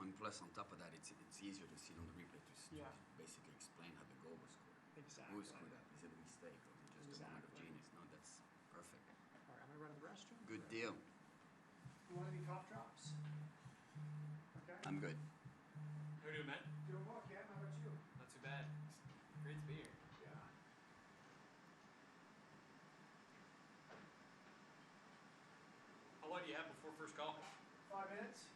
And plus, on top of that, it's easier to see on the replay to basically explain how the goal was scored. Exactly. Who screwed up? Is it a mistake or is it just a moment of genius? No, that's perfect. All right, I'm gonna run to the restroom. Good deal. You want any cough drops? Okay. I'm good. How are you doing, man? Doing well, Cam. How about you? Not too bad. It's great to be here. Yeah. How long do you have before first call? 5 minutes.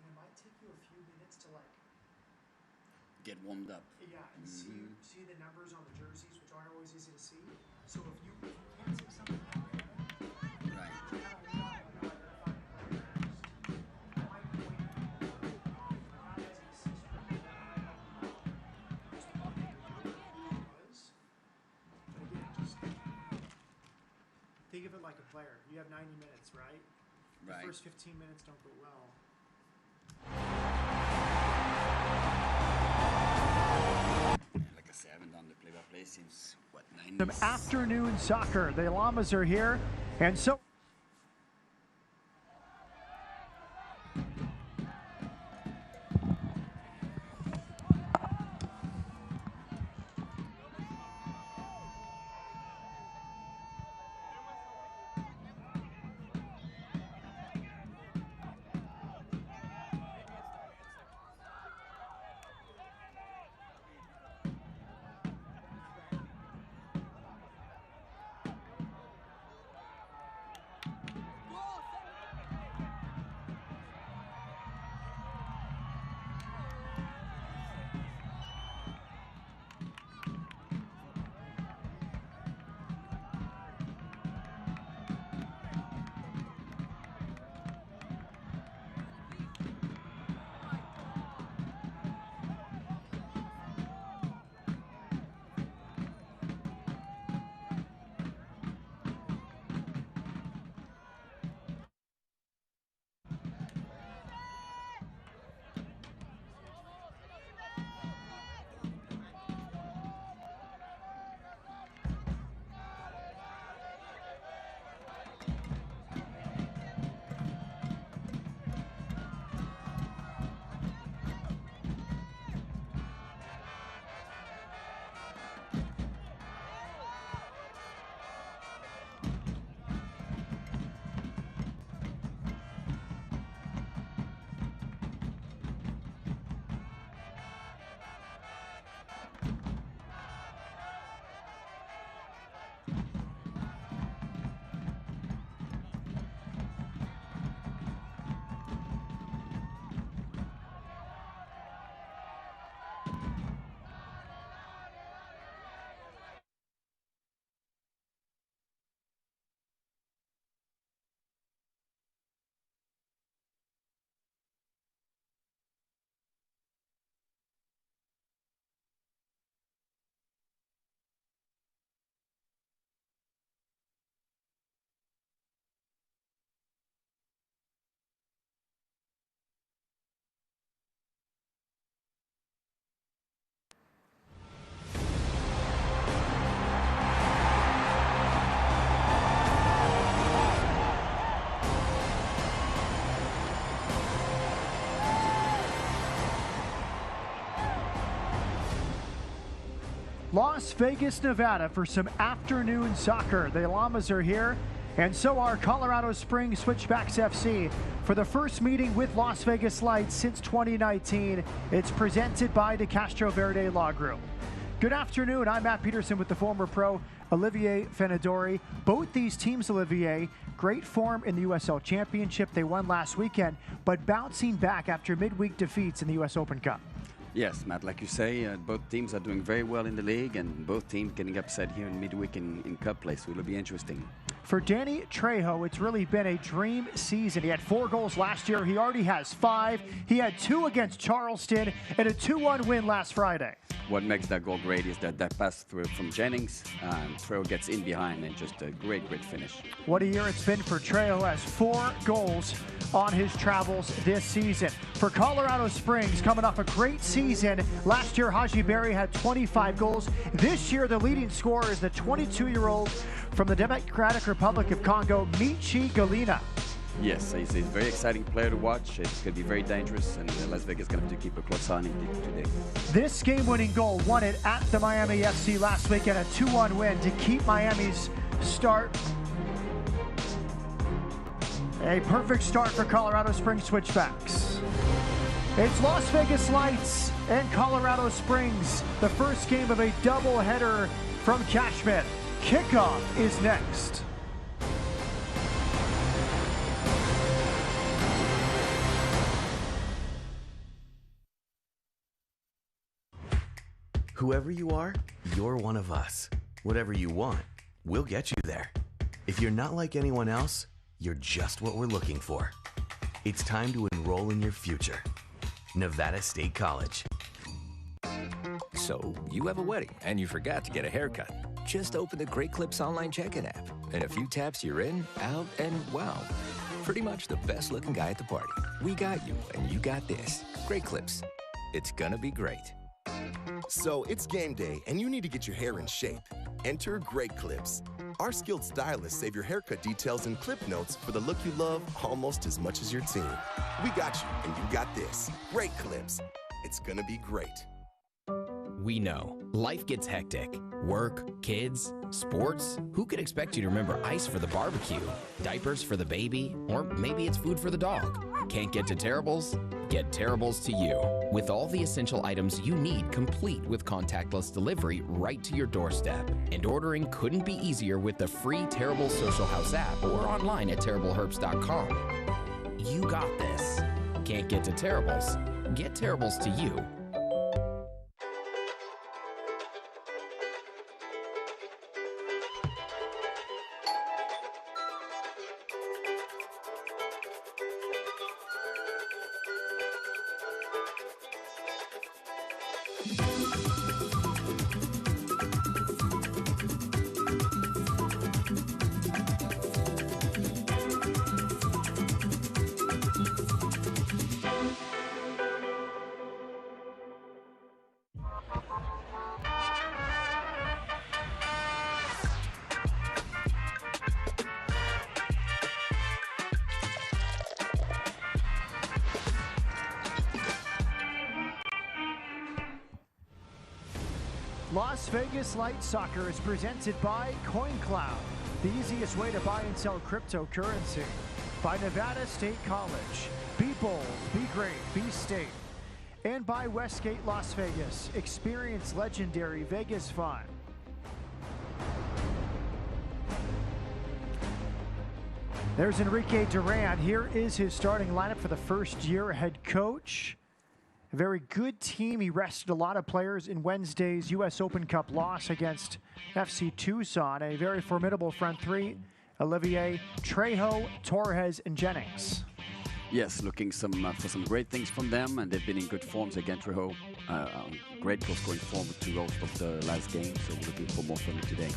It might take you a few minutes to Get warmed up. and see the numbers on the jerseys, which aren't always easy to see. So if you can't see something out there, Right. Think of it like a player. You have 90 minutes, right? The Right. first 15 minutes don't go well. Like I said, I haven't done the play-by-play since, what, 90s? Some afternoon soccer. The Llamas are here, and so... Las Vegas, Nevada for some afternoon soccer. The Llamas are here, and so are Colorado Springs Switchbacks FC for the first meeting with Las Vegas Lights since 2019. It's presented by De Castro Verde Law Group. Good afternoon. I'm Matt Peterson with the former pro Olivier Fenadori. Both these teams, Olivier, great form in the USL Championship. They won last weekend, but bouncing back after midweek defeats in the US Open Cup. Yes, Matt, like you say, both teams are doing very well in the league, and both teams getting upset here in midweek in cup play, so it'll be interesting. For Danny Trejo, it's really been a dream season. He had 4 goals last year. He already has 5. He had 2 against Charleston and a 2-1 win last Friday. What makes that goal great is that pass through from Jennings, and Trejo gets in behind, and just a great finish. What a year it's been for Trejo, has 4 goals on his travels this season. For Colorado Springs, coming off a great season. Last year, Haji Berry had 25 goals. This year, the leading scorer is the 22-year-old from the Democratic Republic of Congo, Michi Galina. Yes, he's a very exciting player to watch. It's going to be very dangerous, and Las Vegas is going to have to keep a close eye on him today. This game-winning goal won it at the Miami FC last weekend, a 2-1 win to keep Miami's start. A perfect start for Colorado Springs Switchbacks. It's Las Vegas Lights and Colorado Springs, the first game of a doubleheader from Cashman. Kickoff is next. Whoever you are, you're one of us. Whatever you want, we'll get you there. If you're not like anyone else, you're just what we're looking for. It's time to enroll in your future. Nevada State College. So, you have a wedding and you forgot to get a haircut. Just open the Great Clips online check-in app. In a few taps, you're in, out, and wow. Pretty much the best looking guy at the party. We got you, and you got this. Great Clips. It's gonna be great. So it's game day, and you need to get your hair in shape. Enter Great Clips. Our skilled stylists save your haircut details and clip notes for the look you love almost as much as your team. We got you, and you got this. Great Clips. It's gonna be great. We know life gets hectic. Work, kids, sports. Who could expect you to remember ice for the barbecue, diapers for the baby, or maybe it's food for the dog? Can't get to Terribles? Get Terribles to you. With all the essential items you need, complete with contactless delivery right to your doorstep. And ordering couldn't be easier with the free Terribles Social House app or online at terribleherbs.com. You got this. Can't get to Terribles? Get Terribles to you. Las Vegas Light Soccer is presented by CoinCloud, the easiest way to buy and sell cryptocurrency. By Nevada State College, be bold, be great, be state. And by Westgate Las Vegas, experience legendary Vegas fun. There's Enrique Duran. Here is his starting lineup for the first-year head coach. A very good team. He rested a lot of players in Wednesday's U.S. Open Cup loss against FC Tucson. A very formidable front three: Olivier, Trejo, Torres, and Jennings. Yes, looking for some great things from them, and they've been in good forms against Trejo. Great goal-scoring form with 2 goals of the last game, so we're looking for more from him today.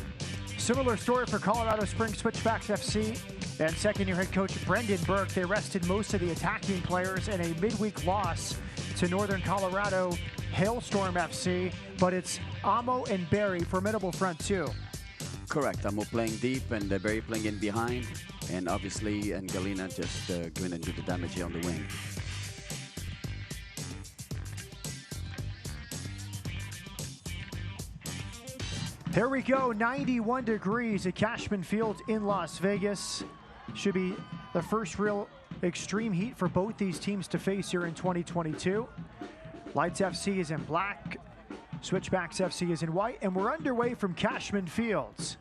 Similar story for Colorado Springs Switchbacks FC and second-year head coach Brendan Burke. They rested most of the attacking players in a midweek loss to Northern Colorado Hailstorm FC, but it's Amo and Barry, formidable front two. Correct. Amo playing deep and Barry playing in behind, and obviously and Galina just going and do the damage here on the wing. Here we go, 91 degrees at Cashman Field in Las Vegas. Should be the first real extreme heat for both these teams to face here in 2022. Lights FC is in black, Switchbacks FC is in white, and we're underway from Cashman Fields.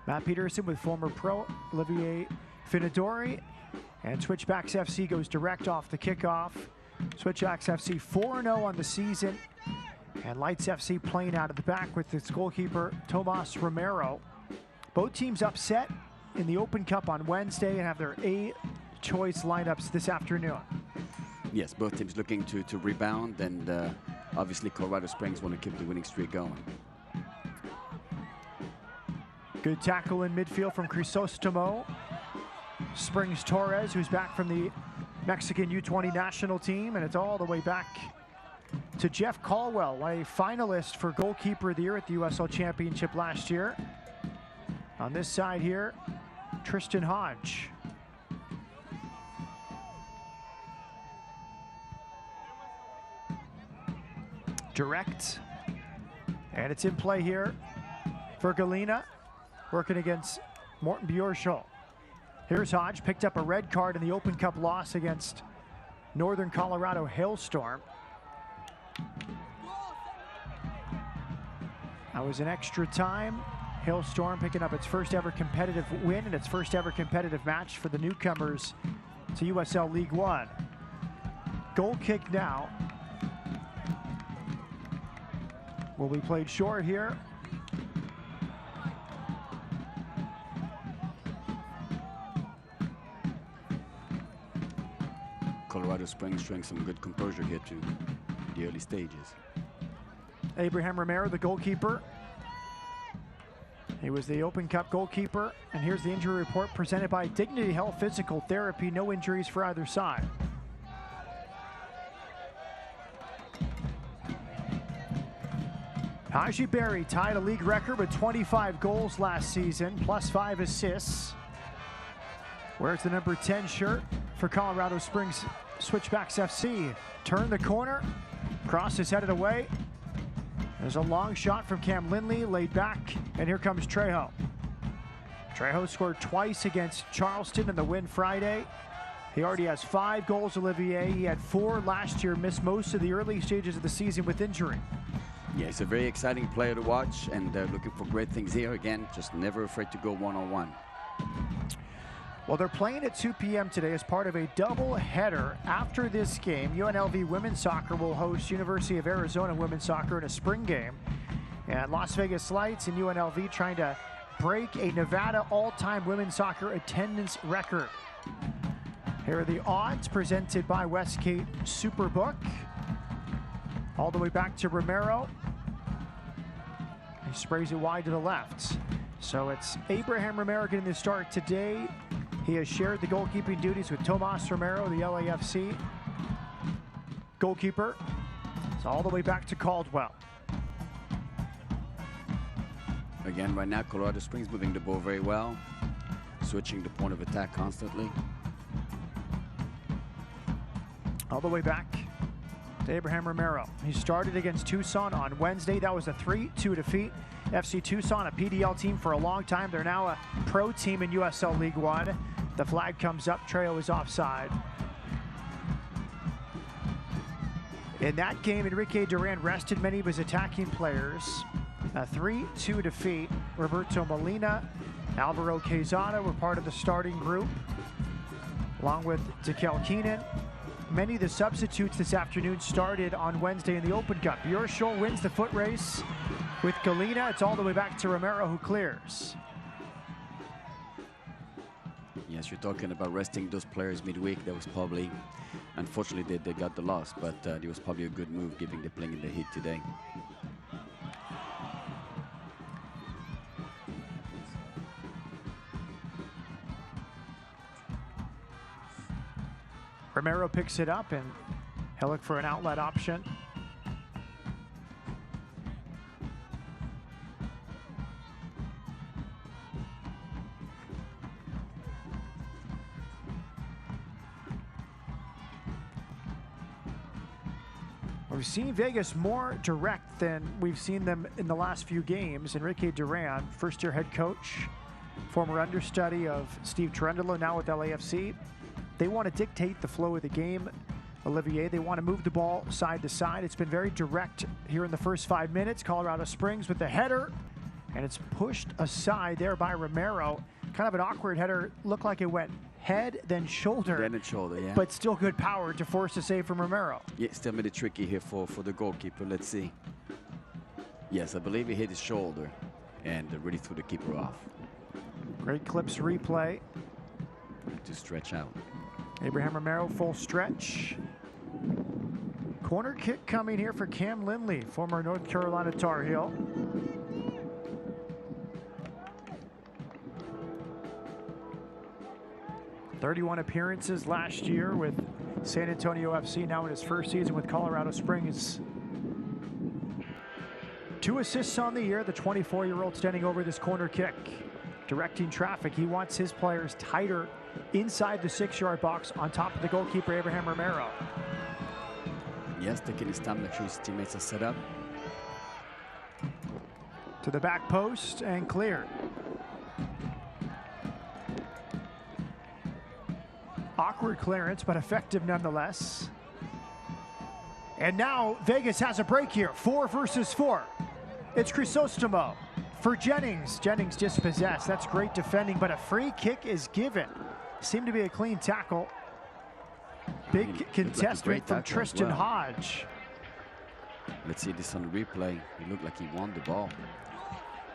Matt Peterson with former pro Olivier Finidori, and Switchbacks FC goes direct off the kickoff. Switchbacks FC 4-0 on the season, and Lights FC playing out of the back with its goalkeeper Tomas Romero. Both teams upset in the Open Cup on Wednesday and have their A-choice lineups this afternoon. Yes, both teams looking to rebound, and obviously Colorado Springs want to keep the winning streak going. Good tackle in midfield from Crisostomo. Springs Torres, who's back from the Mexican U20 national team, and it's all the way back to Jeff Caldwell, a finalist for goalkeeper of the year at the USL Championship last year. On this side here, Tristan Hodge. Direct, and it's in play here for Galena, working against Morten Bjørsholm. Here's Hodge, picked up a red card in the Open Cup loss against Northern Colorado Hailstorm. That was an extra time. Hailstorm picking up its first ever competitive win and its first ever competitive match for the newcomers to USL League One. Goal kick now. Will be played short here. Colorado Springs showing some good composure here to the early stages. Abraham Romero, the goalkeeper. He was the Open Cup goalkeeper, and here's the injury report presented by Dignity Health Physical Therapy. No injuries for either side. Haji Berry tied a league record with 25 goals last season, plus 5 assists. Wears the number 10 shirt for Colorado Springs Switchbacks FC. Turn the corner, cross is headed away. There's a long shot from Cam Lindley, laid back, and here comes Trejo. Trejo scored twice against Charleston in the win Friday. He already has 5 goals, Olivier. He had 4 last year, missed most of the early stages of the season with injury. Yeah, he's a very exciting player to watch, and looking for great things here. Again, just never afraid to go one-on-one. Well, they're playing at 2 p.m. today as part of a double header. After this game, UNLV women's soccer will host University of Arizona women's soccer in a spring game. And Las Vegas Lights and UNLV trying to break a Nevada all-time women's soccer attendance record. Here are the odds presented by Westgate Superbook. All the way back to Romero. He sprays it wide to the left. So it's Abraham Romero getting the start today. He has shared the goalkeeping duties with Tomas Romero, the LAFC goalkeeper. It's all the way back to Caldwell. Again, right now, Colorado Springs moving the ball very well, switching the point of attack constantly. All the way back to Abraham Romero. He started against Tucson on Wednesday. That was a 3-2 defeat. FC Tucson, a PDL team for a long time. They're now a pro team in USL League One. The flag comes up. Trejo is offside. In that game, Enrique Duran rested many of his attacking players. A 3-2 defeat. Roberto Molina, Alvaro Quezada were part of the starting group, along with Dekel Keenan. Many of the substitutes this afternoon started on Wednesday in the Open Cup. Bjørsholm wins the foot race with Galena. It's all the way back to Romero, who clears. Yes, you're talking about resting those players midweek. That was probably, unfortunately, they got the loss, but it was probably a good move, given they're playing in the heat today. Romero picks it up, and he'll look for an outlet option. We've seen Vegas more direct than we've seen them in the last few games. Enrique Duran, first-year head coach, former understudy of Steve Cherundolo, now with LAFC. They want to dictate the flow of the game, Olivier. They want to move the ball side to side. It's been very direct here in the first 5 minutes. Colorado Springs with the header, and it's pushed aside there by Romero. Kind of an awkward header. Looked like it went head, then shoulder. Then and shoulder, yeah. But still good power to force a save from Romero. Yeah, still made it tricky here for the goalkeeper. Let's see. Yes, I believe he hit his shoulder and really threw the keeper off. Great clips replay. To stretch out. Abraham Romero, full stretch. Corner kick coming here for Cam Lindley, former North Carolina Tar Heel. "31 appearances last year with San Antonio FC, now in his first season with Colorado Springs. 2 assists on the year, the 24-year-old standing over this corner kick, directing traffic. He wants his players tighter inside the 6-yard box on top of the goalkeeper, Abraham Romero. Yes, taking his time, make sure his teammates are set up. To the back post and cleared. Awkward clearance, but effective nonetheless. And now Vegas has a break here, 4 versus 4. It's Crisostomo for Jennings. Jennings dispossessed. That's great defending, but a free kick is given. Seemed to be a clean tackle. Big contestant from Tristan Hodge. Let's see this on the replay. He looked like he won the ball.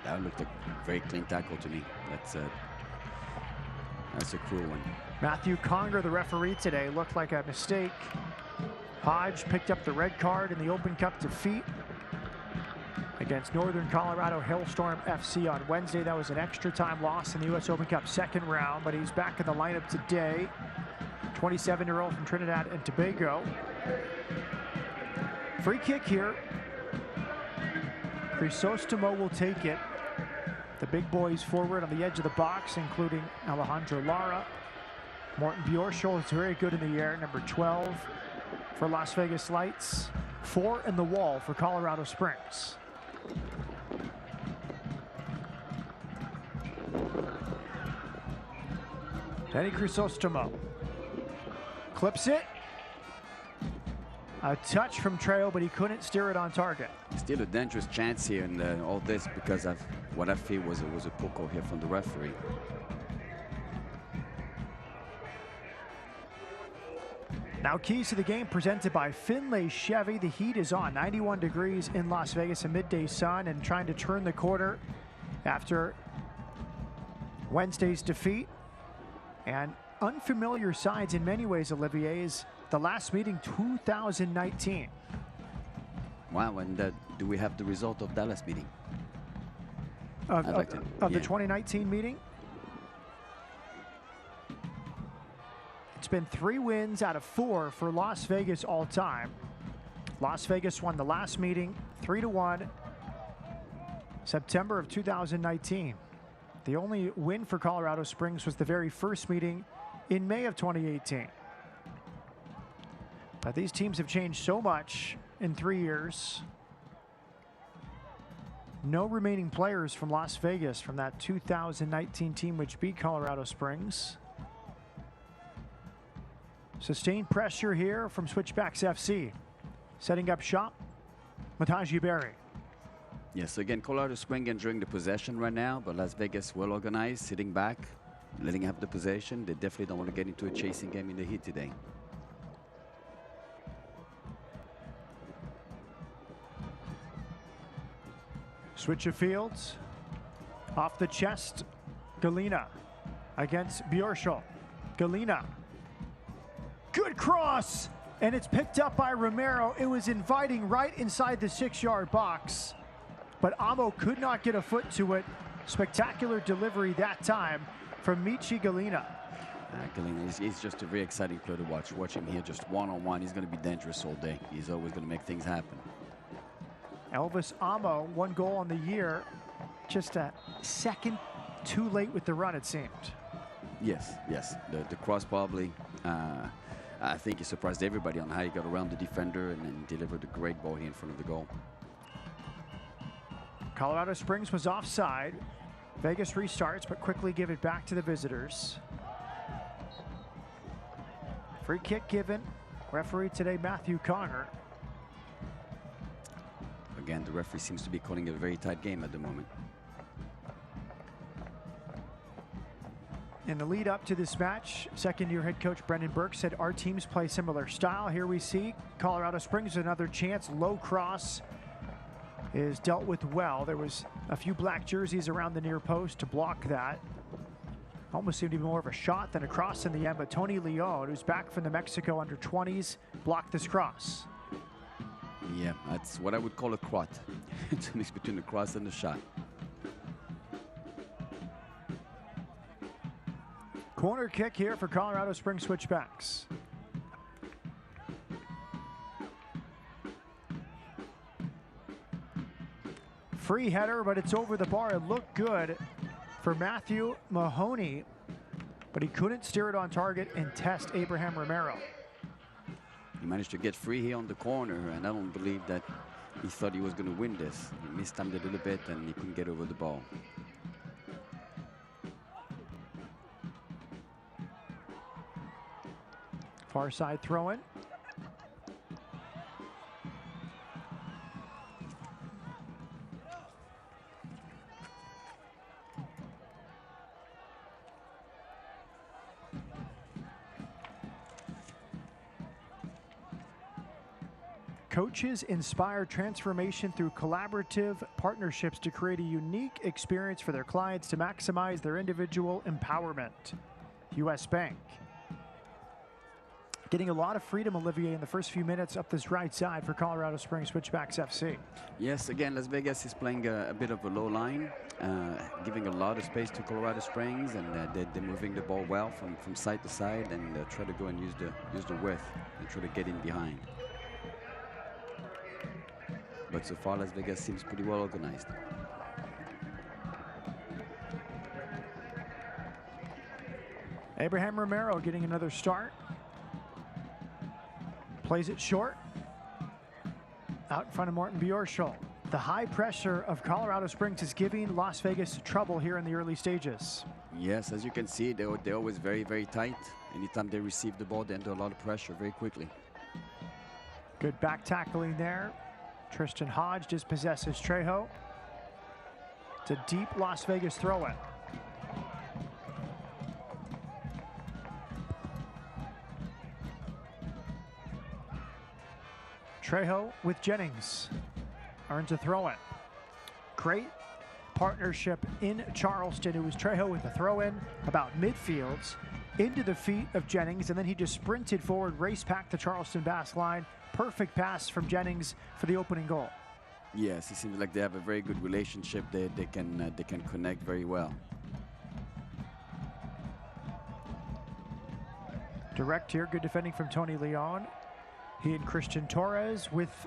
That looked like a very clean tackle to me. That's a cool one. Matthew Conger, the referee today, looked like a mistake. Hodge picked up the red card in the Open Cup defeat against Northern Colorado Hailstorm FC on Wednesday. That was an extra time loss in the U.S. Open Cup second round, but he's back in the lineup today. 27-year-old from Trinidad and Tobago. Free kick here. Crisostomo will take it. The big boys forward on the edge of the box, including Alejandro Lara. Morten Bjorschel is very good in the air, number 12 for Las Vegas Lights. 4 in the wall for Colorado Springs. Danny Crisostomo clips it. A touch from Trejo, but he couldn't steer it on target. Still a dangerous chance here in all this because of what I feel was a poco here from the referee. Now keys to the game presented by Finlay Chevy. The heat is on, 91 degrees in Las Vegas, a midday sun, and trying to turn the corner after Wednesday's defeat. And unfamiliar sides in many ways, Olivier's. The last meeting, 2019. Wow, and do we have the result of that last meeting? Of the 2019 meeting? It's been 3 wins out of 4 for Las Vegas all time. Las Vegas won the last meeting 3-1, September of 2019. The only win for Colorado Springs was the very first meeting in May of 2018. But these teams have changed so much in 3 years. No remaining players from Las Vegas from that 2019 team which beat Colorado Springs. Sustained pressure here from Switchbacks FC. Setting up shop, Mataji Berry. Yes, again, Colorado Springs enjoying the possession right now, but Las Vegas well organized, sitting back, letting have the possession. They definitely don't want to get into a chasing game in the heat today. Switch of fields. Off the chest, Galina against Bjorschel. Galina. Good cross, and it's picked up by Romero. It was inviting right inside the 6-yard box, but Amo could not get a foot to it. Spectacular delivery that time from Michi Galina. Galina, he's just a very exciting player to watch. Watch him here just one-on-one. He's going to be dangerous all day. He's always going to make things happen. Elvis Amo, 1 goal on the year. Just a second too late with the run, it seemed. Yes, yes. The cross probably I think he surprised everybody on how he got around the defender and then delivered a great ball here in front of the goal. Colorado Springs was offside. Vegas restarts, but quickly give it back to the visitors. Free kick given. Referee today, Matthew Connor. Again, the referee seems to be calling it a very tight game at the moment. In the lead up to this match, second-year head coach Brendan Burke said our teams play similar style. Here we see Colorado Springs another chance. Low cross is dealt with well. There was a few black jerseys around the near post to block that. Almost seemed to be more of a shot than a cross in the end, but Tony Leon, who's back from the Mexico under-20s, blocked this cross. Yeah, that's what I would call a quat. It's a mix between the cross and the shot. Corner kick here for Colorado Springs Switchbacks. Free header, but it's over the bar. It looked good for Matthew Mahoney, but he couldn't steer it on target and test Abraham Romero. He managed to get free here on the corner, and I don't believe that he thought he was going to win this. He mistimed it a little bit, and he couldn't get over the ball. Far side throw-in. Coaches inspire transformation through collaborative partnerships to create a unique experience for their clients to maximize their individual empowerment. U.S. Bank. Getting a lot of freedom, Olivier, in the first few minutes up this right side for Colorado Springs Switchbacks FC. Yes, again, Las Vegas is playing a bit of a low line, giving a lot of space to Colorado Springs, and they're moving the ball well from side to side, and try to go and use the width and try to get in behind. But so far, Las Vegas seems pretty well organized. Abraham Romero getting another start. Plays it short. Out in front of Morten Bjorschel. The high pressure of Colorado Springs is giving Las Vegas trouble here in the early stages. Yes, as you can see, they're always very, very tight. Anytime they receive the ball, they're under a lot of pressure very quickly. Good back tackling there. Tristan Hodge dispossesses Trejo. It's a deep Las Vegas throw-in. Trejo with Jennings. Earns a throw-in. Great partnership in Charleston. It was Trejo with a throw-in about midfields into the feet of Jennings, and then he just sprinted forward, race packed the Charleston Bass line. Perfect pass from Jennings for the opening goal. Yes, it seems like they have a very good relationship. They can connect very well. Direct here, good defending from Tony Leon. He and Christian Torres with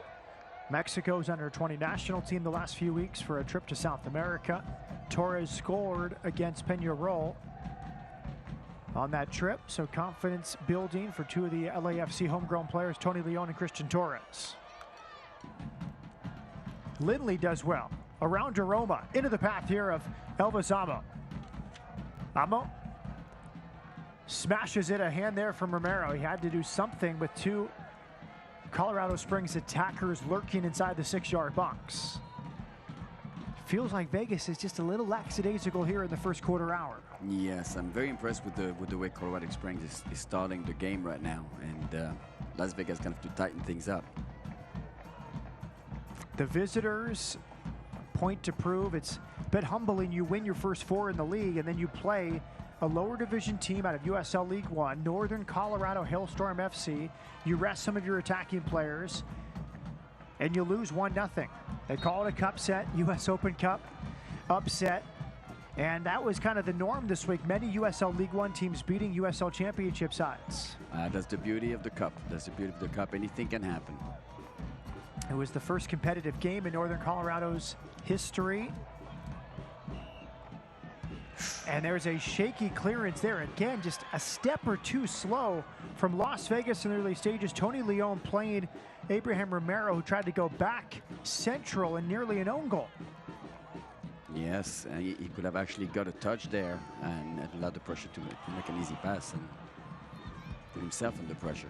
Mexico's under-20 national team the last few weeks for a trip to South America. Torres scored against Peñarol on that trip, so confidence building for two of the LAFC homegrown players, Tony Leon and Christian Torres. Lindley does well. Around Jeroma, into the path here of Elvis Amo. Amo smashes it, a hand there from Romero. He had to do something with two Colorado Springs attackers lurking inside the 6-yard box. Feels like Vegas is just a little lackadaisical here in the first quarter hour. Yes, I'm very impressed with the way Colorado Springs is starting the game right now, and Las Vegas is going to have to tighten things up. The visitors point to prove. It's a bit humbling. You win your first 4 in the league, and then you play a lower division team out of USL League One, Northern Colorado Hailstorm FC. You rest some of your attacking players, and you lose 1-0. They call it a cup set, US Open Cup upset, and that was kind of the norm this week. Many USL League One teams beating USL Championship sides. That's the beauty of the cup. That's the beauty of the cup. Anything can happen. It was the first competitive game in Northern Colorado's history. And there's a shaky clearance there. Again, just a step or two slow from Las Vegas in the early stages. Tony Leon playing Abraham Romero, who tried to go back central and nearly an own goal. Yes, he could have actually got a touch there and allowed the pressure to make an easy pass and put himself under pressure.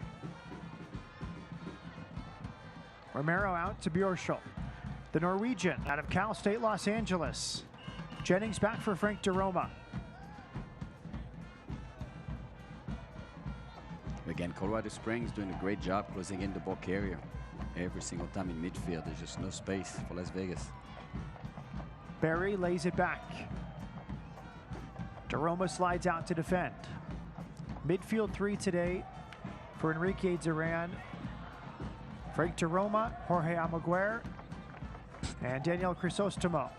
Romero out to Bjorshol. The Norwegian out of Cal State Los Angeles. Jennings back for Frank DeRoma. Again, Colorado Springs doing a great job closing in the ball carrier. Every single time in midfield, there's just no space for Las Vegas. Barry lays it back. DeRoma slides out to defend. Midfield 3 today for Enrique Duran, Frank DeRoma, Jorge Almaguer, and Daniel Crisostomo.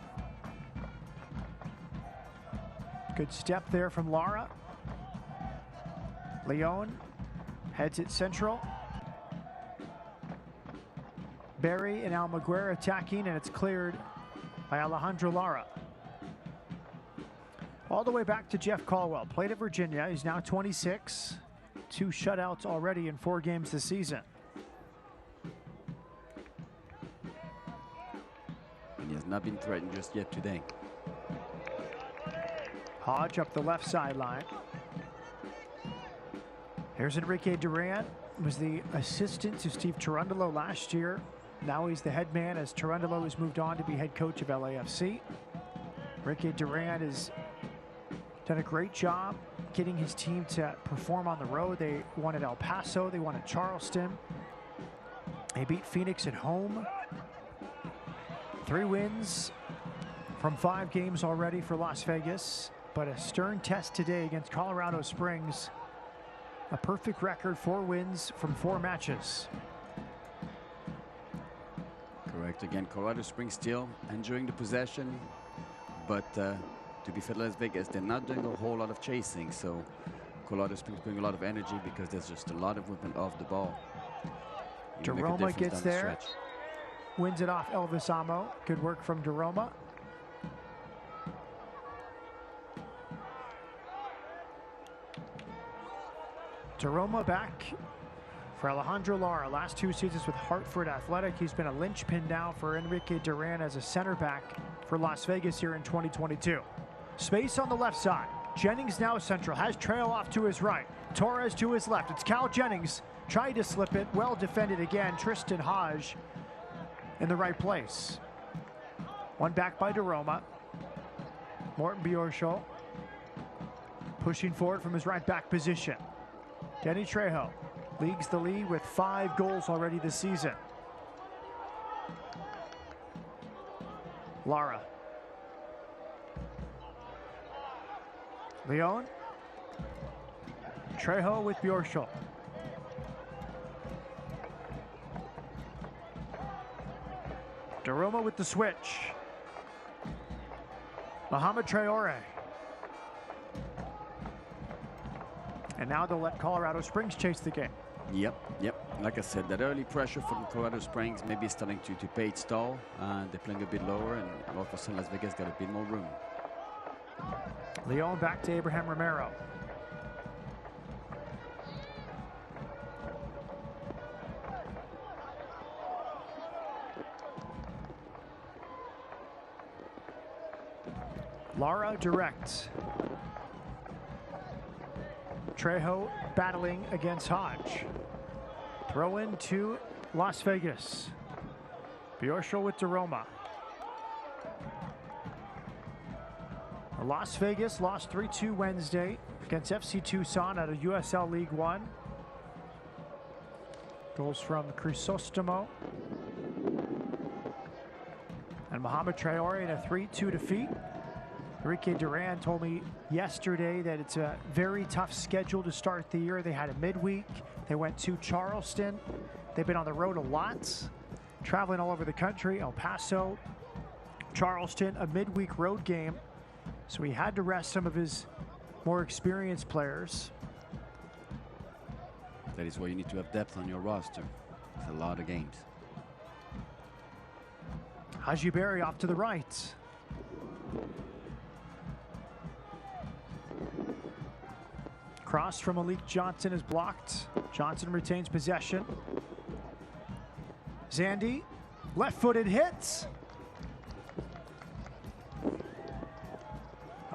Good step there from Lara. Leon heads it central. Barry and Almaguer attacking, and it's cleared by Alejandro Lara. All the way back to Jeff Caldwell. Played at Virginia. He's now 26. 2 shutouts already in 4 games this season. And he has not been threatened just yet today. Hodge up the left sideline. Here's Enrique Duran. Was the assistant to Steve Cherundolo last year. Now he's the head man as Cherundolo has moved on to be head coach of LAFC. Enrique Duran has done a great job getting his team to perform on the road. They won at El Paso, they won at Charleston. They beat Phoenix at home. 3 wins from 5 games already for Las Vegas, but a stern test today against Colorado Springs. A perfect record, 4 wins from 4 matches. Correct. Again, Colorado Springs still enjoying the possession, but to be fair, Las Vegas, they're not doing a whole lot of chasing, so Colorado Springs bring a lot of energy because there's just a lot of movement off the ball. DeRoma gets there, wins it off Elvis Amo. Good work from DeRoma. DeRoma back for Alejandro Lara. Last 2 seasons with Hartford Athletic. He's been a linchpin now for Enrique Duran as a center back for Las Vegas here in 2022. Space on the left side. Jennings now central. Has Trail off to his right. Torres to his left. It's Cal Jennings. Tried to slip it. Well defended again. Tristan Hodge in the right place. One back by DeRoma. Morten Bjorshol pushing forward from his right back position. Denny Trejo leads the lead with 5 goals already this season. Lara. Leon. Trejo with Bjorshol. DeRoma with the switch. Mohamed Traore. And now they'll let Colorado Springs chase the game. Yep. Like I said, that early pressure from Colorado Springs maybe starting to pay its toll. They're playing a bit lower, and all of a sudden Las Vegas got a bit more room. Leon back to Abraham Romero. Lara direct. Trejo battling against Hodge. Throw in to Las Vegas. Bjorshol with DeRoma. Las Vegas lost 3-2 Wednesday against FC Tucson out of USL League One. Goals from Crisostomo and Mohamed Traore in a 3-2 defeat. Enrique Duran told me yesterday that it's a very tough schedule to start the year. They had a midweek. They went to Charleston. They've been on the road a lot, traveling all over the country. El Paso, Charleston, a midweek road game. So he had to rest some of his more experienced players. That is why you need to have depth on your roster. It's a lot of games. Haji Berry off to the right. Cross from Malik Johnson is blocked. Johnson retains possession. Zandy, left-footed hits.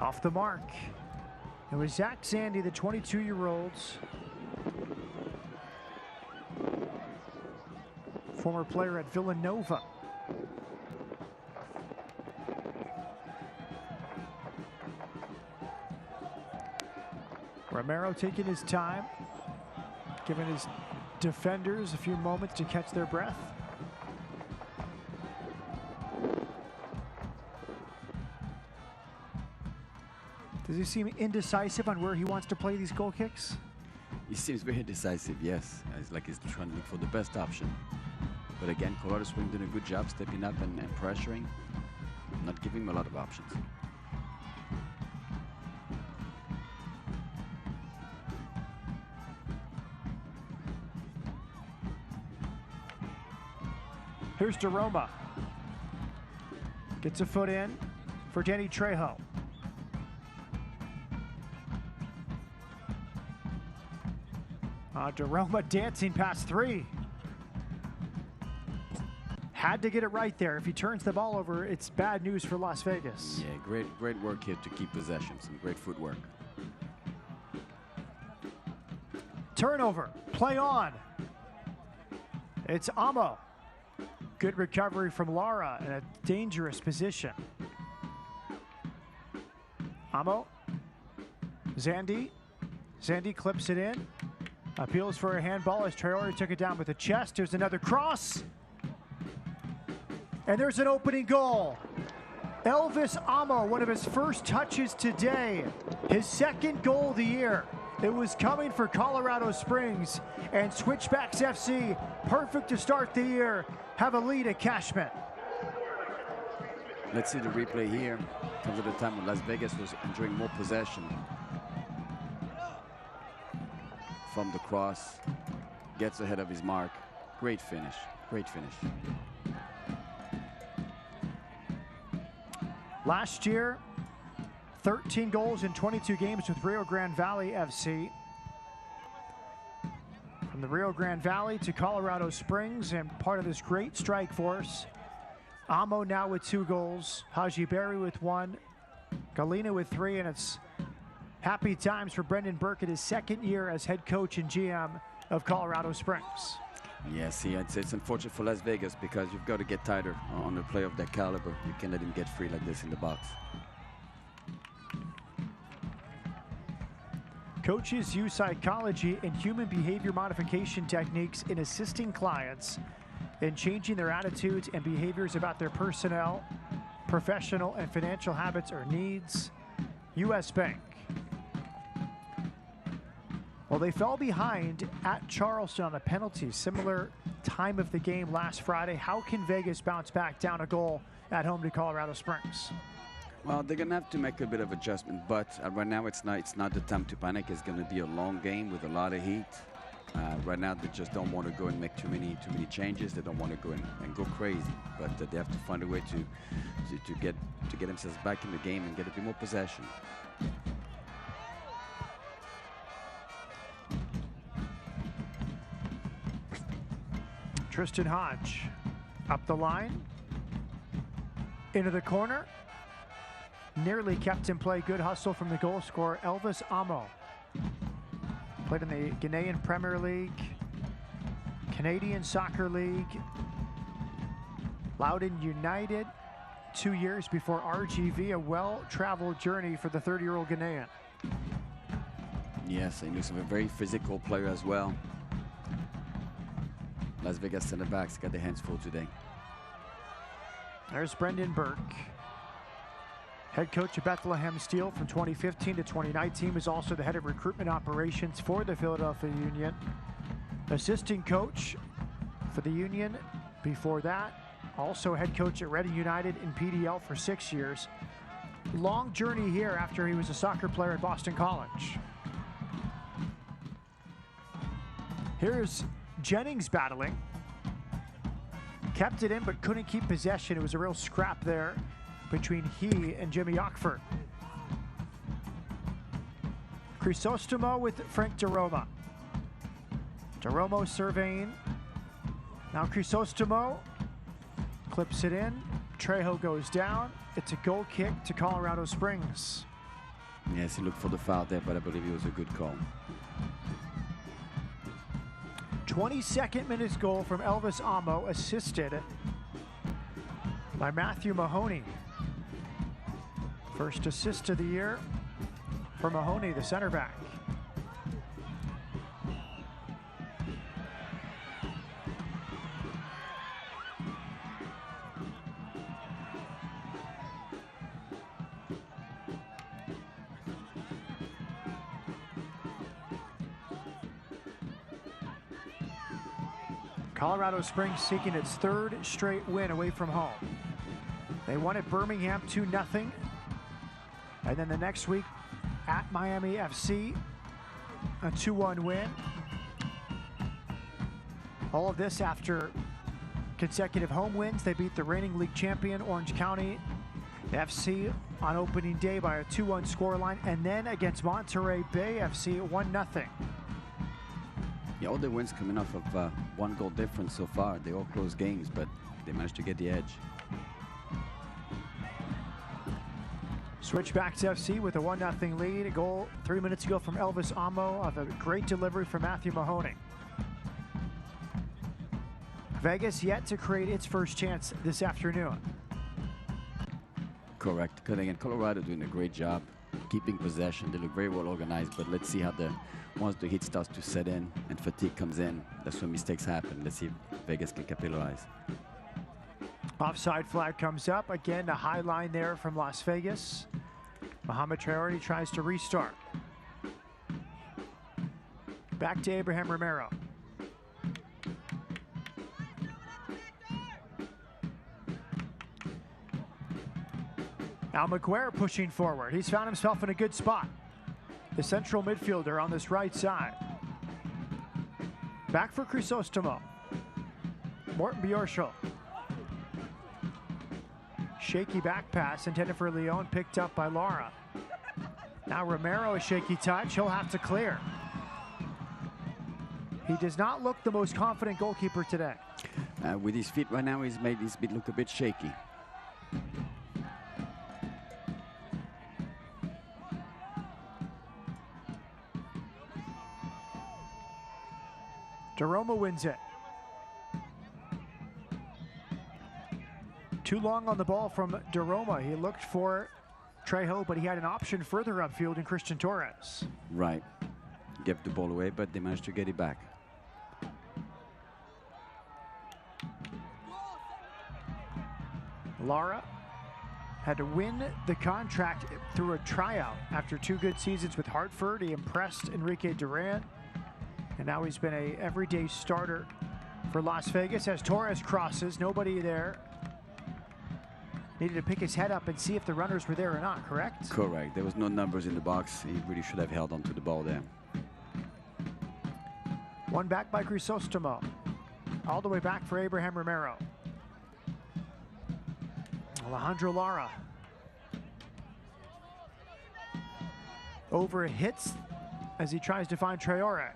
Off the mark. It was Zach Zandy, the 22-year-old. Former player at Villanova. Romero taking his time, giving his defenders a few moments to catch their breath. Does he seem indecisive on where he wants to play these goal kicks? He seems very decisive, yes. It's like he's trying to look for the best option. But again, Colorado Springs doing a good job stepping up and pressuring, not giving him a lot of options. Here's DeRoma. Gets a foot in for Danny Trejo. DeRoma dancing past three. Had to get it right there. If he turns the ball over, it's bad news for Las Vegas. Yeah, great work here to keep possession. Some great footwork. Turnover, play on. It's Amo. Good recovery from Lara in a dangerous position. Amo, Zandy. Zandy clips it in. Appeals for a handball as Traore took it down with the chest. There's another cross. And there's an opening goal. Elvis Amo, one of his first touches today. His second goal of the year. It was coming for Colorado Springs. And Switchbacks FC, perfect to start the year, have a lead at Cashman. Let's see the replay here. Comes at a time when Las Vegas was enjoying more possession. From the cross, gets ahead of his mark. Great finish, great finish. Last year, 13 goals in 22 games with Rio Grande Valley FC. From the Rio Grande Valley to Colorado Springs and part of this great strike force. Amo now with 2 goals, Haji Berry with 1, Galena with 3, and it's happy times for Brendan Burke in his second year as head coach and GM of Colorado Springs. Yes, it's unfortunate for Las Vegas because you've got to get tighter on a play of that caliber. You can't let him get free like this in the box. Coaches use psychology and human behavior modification techniques in assisting clients in changing their attitudes and behaviors about their personnel, professional and financial habits or needs. U.S. Bank. Well, they fell behind at Charleston on a penalty, similar time of the game last Friday. How can Vegas bounce back down a goal at home to Colorado Springs? Well, they're going to have to make a bit of adjustment, but right now it's not the time to panic. It's going to be a long game with a lot of heat. Right now they just don't want to go and make too many changes. They don't want to go and go crazy, but they have to find a way to get themselves back in the game and get a bit more possession. Tristan Hodge up the line, into the corner, nearly kept in play. Good hustle from the goal scorer, Elvis Amo. Played in the Ghanaian Premier League, Canadian Soccer League, Loudoun United, 2 years before RGV, a well-traveled journey for the 30-year-old Ghanaian. Yes, he looks like a very physical player as well. Las Vegas center backs got their hands full today. There's Brendan Burke. Head coach of Bethlehem Steel from 2015 to 2019, was also the head of recruitment operations for the Philadelphia Union. Assistant coach for the Union before that. Also head coach at Reading United in PDL for 6 years. Long journey here after he was a soccer player at Boston College. Here's Jennings battling. Kept it in but couldn't keep possession. It was a real scrap there between he and Jimmy Ockford. Crisostomo with Frank DeRoma. DeRomo surveying. Now Crisostomo clips it in. Trejo goes down. It's a goal kick to Colorado Springs. Yes, he looked for the foul there, but I believe it was a good call. 22nd minutes goal from Elvis Amo, assisted by Matthew Mahoney. First assist of the year for Mahoney, the center back. Colorado Springs seeking its third straight win away from home. They won at Birmingham 2-0. And then the next week at Miami FC, a 2-1 win. All of this after consecutive home wins. They beat the reigning league champion Orange County FC on opening day by a 2-1 scoreline. And then against Monterey Bay FC, 1-0. Yeah, all the wins coming off of one goal difference so far. They all close games, but they managed to get the edge. Switchbacks FC with a 1-0 lead. A goal 3 minutes ago from Elvis Amo of a great delivery from Matthew Mahoney. Vegas yet to create its first chance this afternoon. Correct. Again, Colorado doing a great job keeping possession. They look very well organized, but let's see how once the heat starts to set in and fatigue comes in, that's when mistakes happen. Let's see if Vegas can capitalize. Offside flag comes up. Again, a high line there from Las Vegas. Mohamed Traore tries to restart. Back to Abraham Romero. Now McGuire pushing forward. He's found himself in a good spot. The central midfielder on this right side. Back for Crisostomo. Morten Bjorschel. Shaky back pass intended for Leon, picked up by Lara. Now Romero, a shaky touch. He'll have to clear. He does not look the most confident goalkeeper today. With his feet right now, he's made his feet look a bit shaky. DeRoma wins it. Too long on the ball from DeRoma. He looked for Trejo, but he had an option further upfield in Christian Torres. Right. Gave the ball away, but they managed to get it back. Lara had to win the contract through a tryout after 2 good seasons with Hartford. He impressed Enrique Durant, and now he's been a everyday starter for Las Vegas. As Torres crosses, nobody there. Needed to pick his head up and see if the runners were there or not, correct? Correct. There was no numbers in the box. He really should have held onto the ball there. One back by Crisostomo. All the way back for Abraham Romero. Alejandro Lara. Over hits as he tries to find Traore.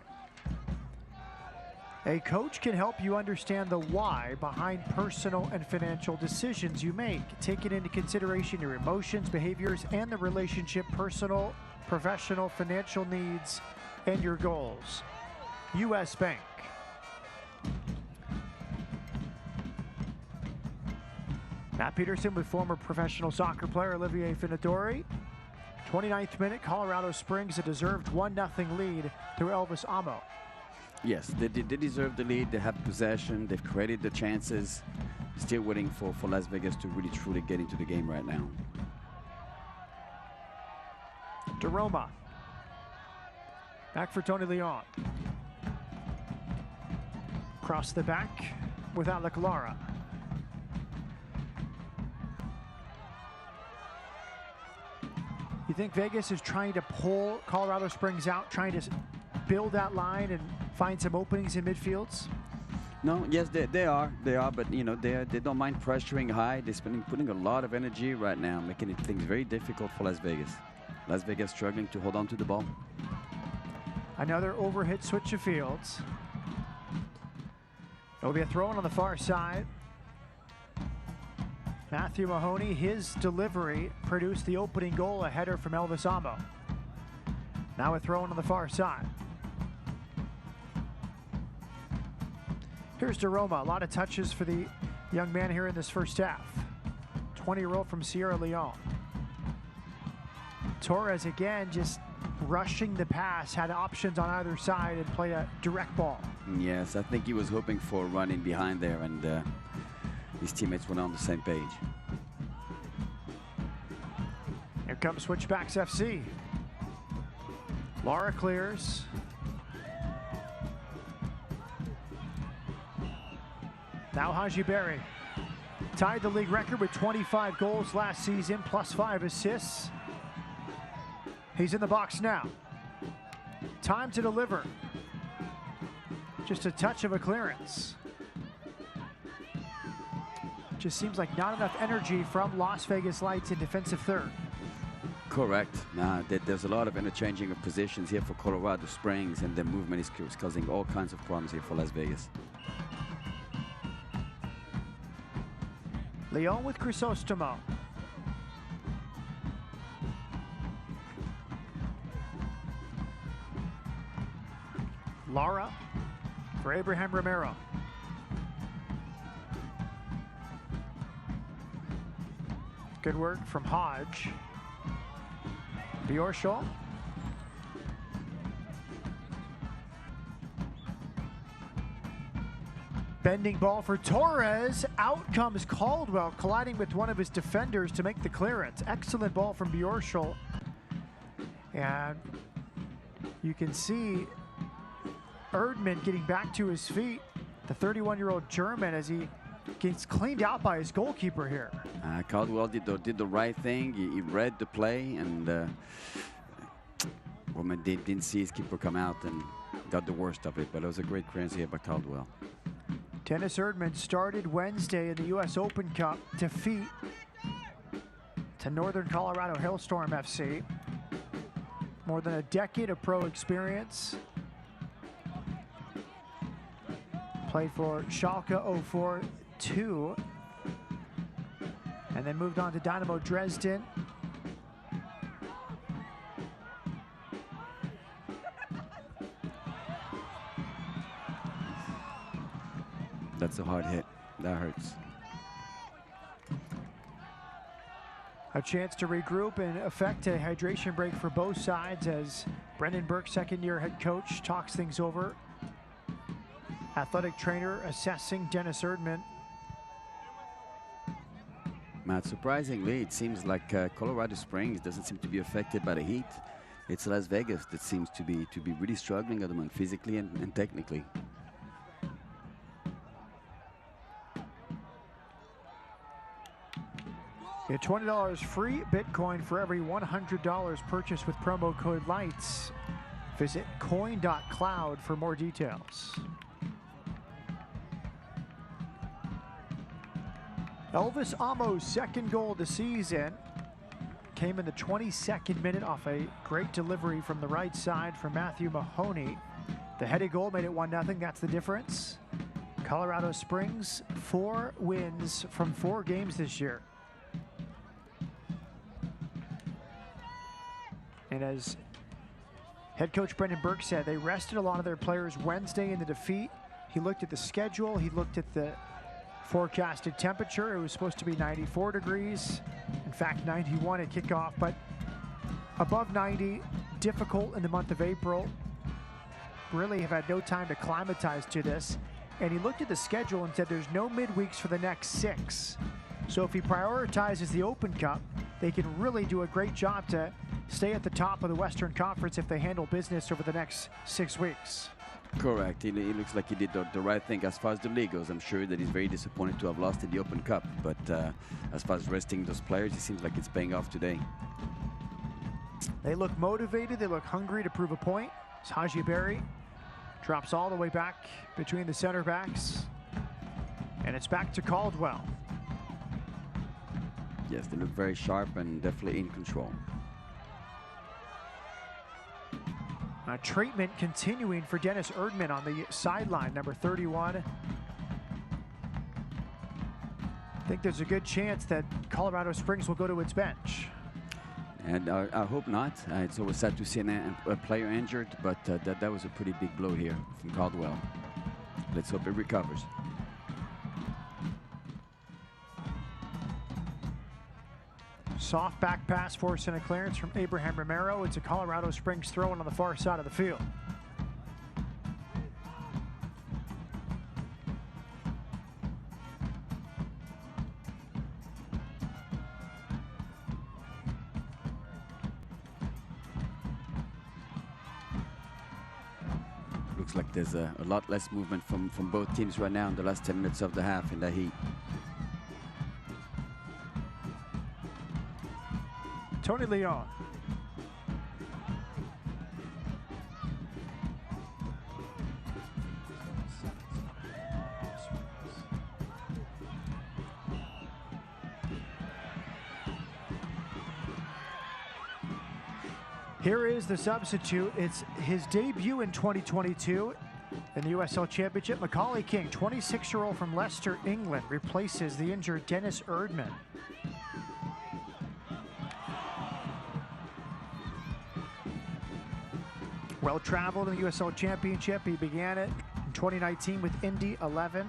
A coach can help you understand the why behind personal and financial decisions you make, taking into consideration your emotions, behaviors, and the relationship, personal, professional, financial needs, and your goals. U.S. Bank. Matt Peterson with former professional soccer player Olivier Finadori. 29th minute, Colorado Springs, a deserved 1-0 lead through Elvis Amo. Yes, they deserve the lead. They have possession. They've created the chances. Still waiting for Las Vegas to really truly get into the game right now. DeRoma. Back for Tony Leon. Cross the back with Alec Lara. You think Vegas is trying to pull Colorado Springs out, trying to build that line and find some openings in midfields? No, yes, they are, but you know, they don't mind pressuring high. They're putting a lot of energy right now, making things very difficult for Las Vegas. Las Vegas struggling to hold on to the ball. Another overhit switch of fields. It'll be a throw in on the far side. Matthew Mahoney, his delivery produced the opening goal, a header from Elvis Amo. Now a throw in on the far side. Here's DeRoma, a lot of touches for the young man here in this first half. 20-year-old from Sierra Leone. Torres again just rushing the pass, had options on either side and played a direct ball. Yes, I think he was hoping for a run in behind there, and his teammates were not on the same page. Here comes Switchbacks FC. Lara clears. Now Haji Berry tied the league record with 25 goals last season, plus 5 assists. He's in the box now. Time to deliver. Just a touch of a clearance. Just seems like not enough energy from Las Vegas Lights in defensive third. Correct. There's a lot of interchanging of positions here for Colorado Springs, and the movement is causing all kinds of problems here for Las Vegas. Leon with Crisostomo. Lara for Abraham Romero. Good work from Hodge. Bjorshol. Bending ball for Torres. Out comes Caldwell, colliding with one of his defenders to make the clearance. Excellent ball from Bjorshol. And you can see Erdmann getting back to his feet. The 31-year-old German, as he gets cleaned out by his goalkeeper here. Caldwell did the right thing. He read the play, and Woman didn't see his keeper come out and got the worst of it, but it was a great clearance here by Caldwell. Dennis Erdmann started Wednesday in the U.S. Open Cup defeat to Northern Colorado Hailstorm FC. More than a decade of pro experience. Played for Schalke 04-2 and then moved on to Dynamo Dresden. That's a hard hit. That hurts. A chance to regroup and effect a hydration break for both sides as Brendan Burke, second-year head coach, talks things over. Athletic trainer assessing Dennis Erdmann. Matt, surprisingly, it seems like Colorado Springs doesn't seem to be affected by the heat. It's Las Vegas that seems to be really struggling at the moment, physically and technically. Get $20 free Bitcoin for every $100 purchased with promo code LIGHTS. Visit coin.cloud for more details. Elvis Amo's second goal of the season came in the 22nd minute off a great delivery from the right side from Matthew Mahoney. The headed goal made it 1-0. That's the difference. Colorado Springs, 4 wins from 4 games this year. And as head coach Brendan Burke said, they rested a lot of their players Wednesday in the defeat. He looked at the schedule. He looked at the forecasted temperature. It was supposed to be 94 degrees. In fact, 91 at kickoff, but above 90, difficult in the month of April. Really have had no time to climatize to this. And he looked at the schedule and said there's no midweeks for the next 6. So if he prioritizes the Open Cup, they can really do a great job to stay at the top of the Western Conference if they handle business over the next 6 weeks. Correct. He looks like he did the right thing as far as the league goes. I'm sure that he's very disappointed to have lost in the Open Cup, but as far as resting those players, it seems like it's paying off today. They look motivated. They look hungry to prove a point. It's Haji Berry. Drops all the way back between the center backs. And it's back to Caldwell. Yes, they look very sharp and definitely in control. Treatment continuing for Dennis Erdman on the sideline, number 31. I think there's a good chance that Colorado Springs will go to its bench. And I hope not. It's always sad to see a player injured, but that was a pretty big blow here from Caldwell. Let's hope it recovers. Soft back pass forcing a clearance from Abraham Romero. It's a Colorado Springs throw-in on the far side of the field. Looks like there's a lot less movement from both teams right now in the last 10 minutes of the half in the heat. Tony Leon. Here is the substitute. It's his debut in 2022 in the USL Championship. Macaulay King, 26-year-old from Leicester, England, replaces the injured Dennis Erdman. Well-traveled in the USL Championship. He began it in 2019 with Indy 11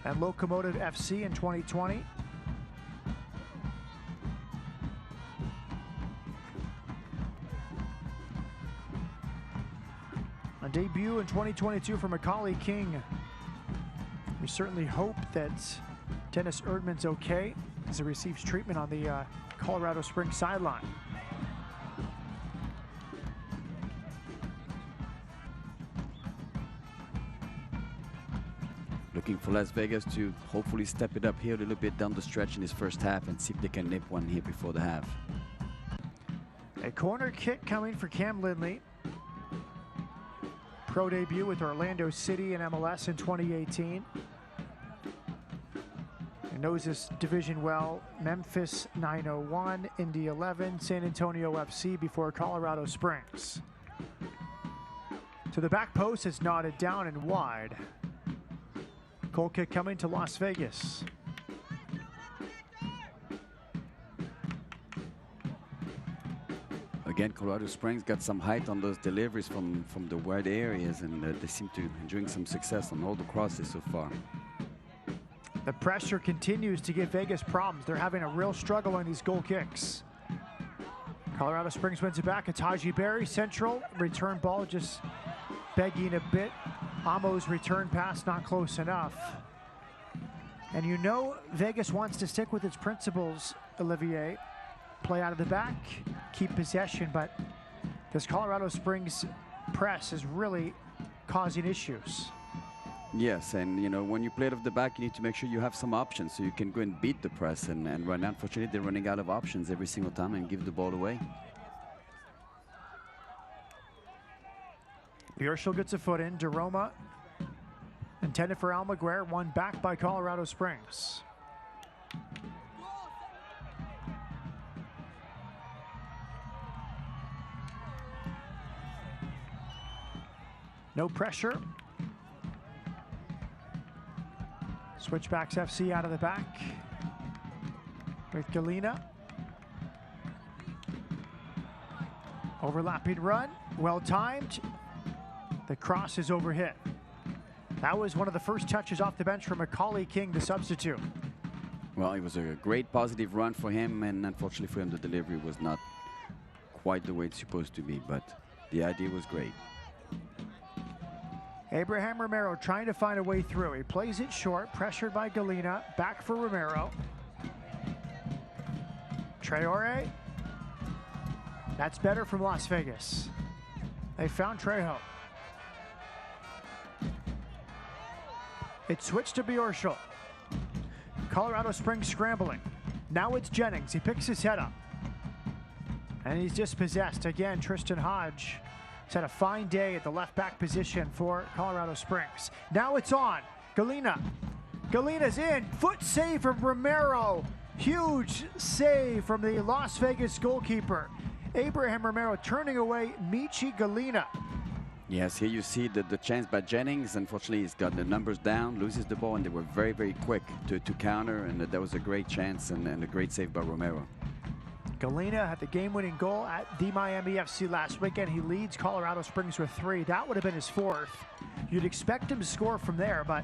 and Locomotive FC in 2020. A debut in 2022 for Macaulay King. We certainly hope that Dennis Erdman's okay as he receives treatment on the Colorado Springs sideline. Looking for Las Vegas to hopefully step it up here a little bit down the stretch in his first half and see if they can nip one here before the half. A corner kick coming for Cam Lindley. Pro debut with Orlando City and MLS in 2018. He knows this division well. Memphis 901, Indy 11, San Antonio FC before Colorado Springs. To the back post, it's knotted down and wide. Goal kick coming to Las Vegas. Again, Colorado Springs got some height on those deliveries from the wide areas, and they seem to be enjoying some success on all the crosses so far. The pressure continues to give Vegas problems. They're having a real struggle on these goal kicks. Colorado Springs wins it back. It's Haji Berry, central. Return ball just begging a bit. Amo's return pass not close enough. And you know Vegas wants to stick with its principles, Olivier. Play out of the back, keep possession, but this Colorado Springs press is really causing issues. Yes, and you know, when you play it off the back, you need to make sure you have some options so you can go and beat the press. And right now, unfortunately, they're running out of options every single time and give the ball away. Bjorschel gets a foot in. DeRoma intended for Almaguer, won back by Colorado Springs. No pressure. Switchbacks FC out of the back with Galena. Overlapping run, well timed. The cross is overhit. That was one of the first touches off the bench for Macaulay King, the substitute. Well, it was a great positive run for him, and unfortunately for him, the delivery was not quite the way it's supposed to be, but the idea was great. Abraham Romero trying to find a way through. He plays it short, pressured by Galena. Back for Romero. Traore. That's better from Las Vegas. They found Trejo. It switched to Bjorschel. Colorado Springs scrambling. Now it's Jennings. He picks his head up. And he's dispossessed. Again, Tristan Hodge. He's had a fine day at the left back position for Colorado Springs. Now it's on. Galena. Galena's in. Foot save from Romero. Huge save from the Las Vegas goalkeeper. Abraham Romero turning away Michi Galina. Yes, here you see the chance by Jennings. Unfortunately, he's got the numbers down, loses the ball, and they were very, very quick to counter, and that was a great chance and a great save by Romero. Galina had the game-winning goal at the Miami FC last weekend. He leads Colorado Springs with 3. That would have been his 4th. You'd expect him to score from there, but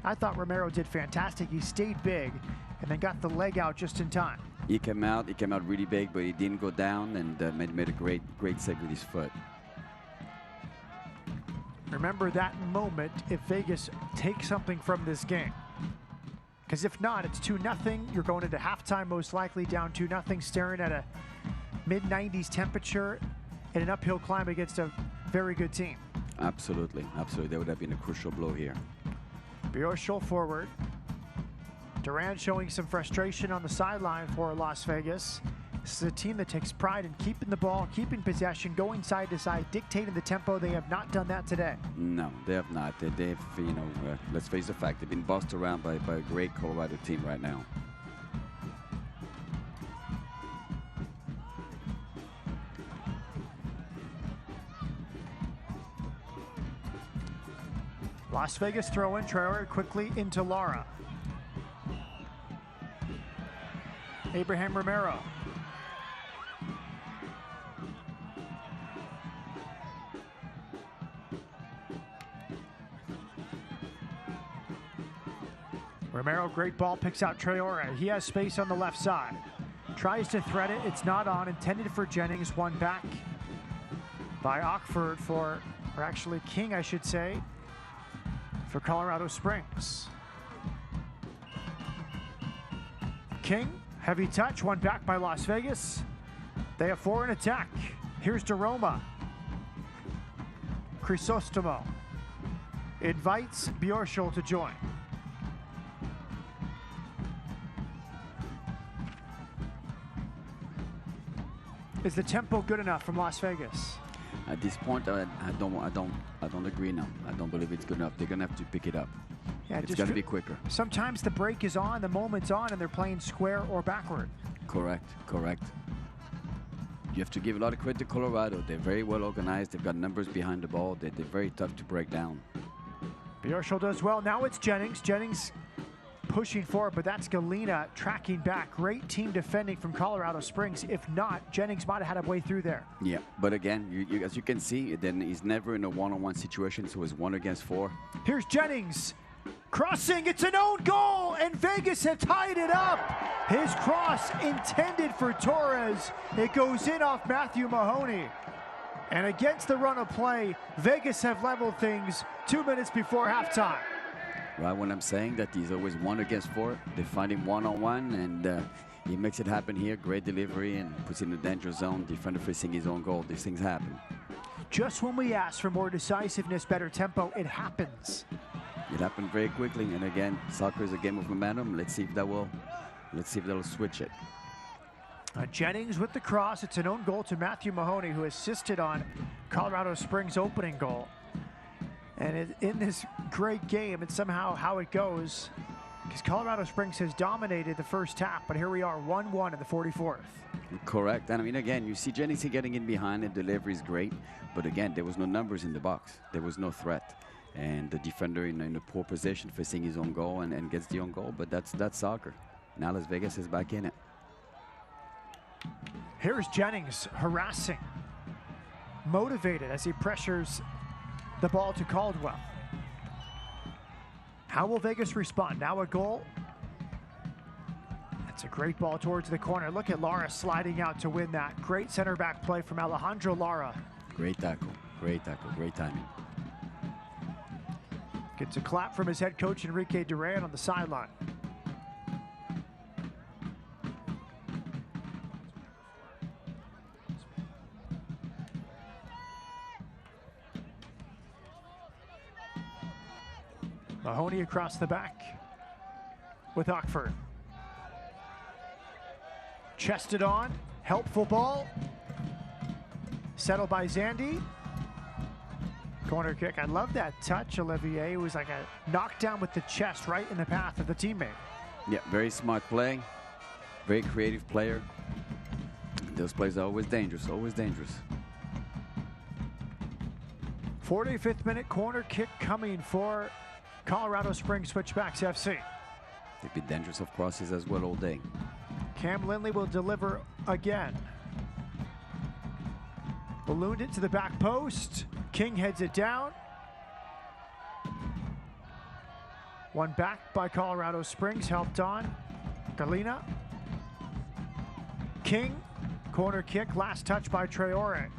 I thought Romero did fantastic. He stayed big and then got the leg out just in time. He came out really big, but he didn't go down, and made a great save with his foot. Remember that moment if Vegas takes something from this game. Because if not, it's 2-0. You're going into halftime most likely down 2-0, staring at a mid-90s temperature and an uphill climb against a very good team. Absolutely, absolutely. That would have been a crucial blow here. Bjorschel forward. Duran showing some frustration on the sideline for Las Vegas. This is a team that takes pride in keeping the ball, keeping possession, going side to side, dictating the tempo. They have not done that today. No, they have not. They've, let's face the fact, they've been bossed around by a great Colorado team right now. Las Vegas throw in, Traore quickly into Lara. Abraham Romero. Romero, great ball, picks out Traore. He has space on the left side. Tries to thread it, it's not on, intended for Jennings, won back by Ockford or actually King, I should say, for Colorado Springs. King, heavy touch, won back by Las Vegas. They have 4 in attack. Here's DeRoma. Crisostomo invites Bjorschel to join. Is the tempo good enough from Las Vegas? At this point, I don't agree now. I don't believe it's good enough. They're gonna have to pick it up. Yeah, it's got to be quicker. Sometimes the break is on, the moment's on, and they're playing square or backward. Correct. You have to give a lot of credit to Colorado. They're very well organized. They've got numbers behind the ball. They're very tough to break down. Bjorschel does well. Now it's Jennings. Jennings pushing forward, but that's Galina tracking back. Great team defending from Colorado Springs. If not, Jennings might have had a way through there. Yeah, but again, as you can see, then he's never in a one-on-one situation, so it's 1 against 4. Here's Jennings. Crossing, it's an own goal, and Vegas had tied it up. His cross intended for Torres. It goes in off Matthew Mahoney. And against the run of play, Vegas have leveled things 2 minutes before halftime. Right, when I'm saying that he's always 1 against 4, they find him one-on-one, and he makes it happen here. Great delivery and puts in the danger zone. Defender facing his own goal. These things happen. Just when we ask for more decisiveness, better tempo, it happens. It happened very quickly, and again, soccer is a game of momentum. Let's see if that'll switch it. Jennings with the cross. It's an own goal to Matthew Mahoney, who assisted on Colorado Springs' opening goal. And in this great game, it's somehow how it goes, because Colorado Springs has dominated the first half, but here we are, 1-1 in the 44th. Correct. And I mean, again, you see Jennings getting in behind, and delivery is great, but again, there was no numbers in the box. There was no threat. And the defender in a poor position facing his own goal and gets the own goal, but that's soccer. Now Las Vegas is back in it. Here's Jennings harassing, motivated as he pressures the ball to Caldwell. How will Vegas respond? Now a goal. That's a great ball towards the corner. Look at Lara sliding out to win that. Great center back play from Alejandro Lara. Great tackle, great timing. Gets a clap from his head coach Enrique Duran on the sideline. Mahoney across the back with Ockford. Chested on, helpful ball. Settled by Zandi. Corner kick. I love that touch, Olivier. It was like a knockdown with the chest right in the path of the teammate. Yeah, very smart play. Very creative player. Those players are always dangerous, always dangerous. 45th minute corner kick coming for Colorado Springs Switchbacks FC. They've been dangerous off crosses as well all day. Cam Lindley will deliver again. Ballooned it to the back post. King heads it down. One back by Colorado Springs, helped on. Galina. King, corner kick, last touch by Traore.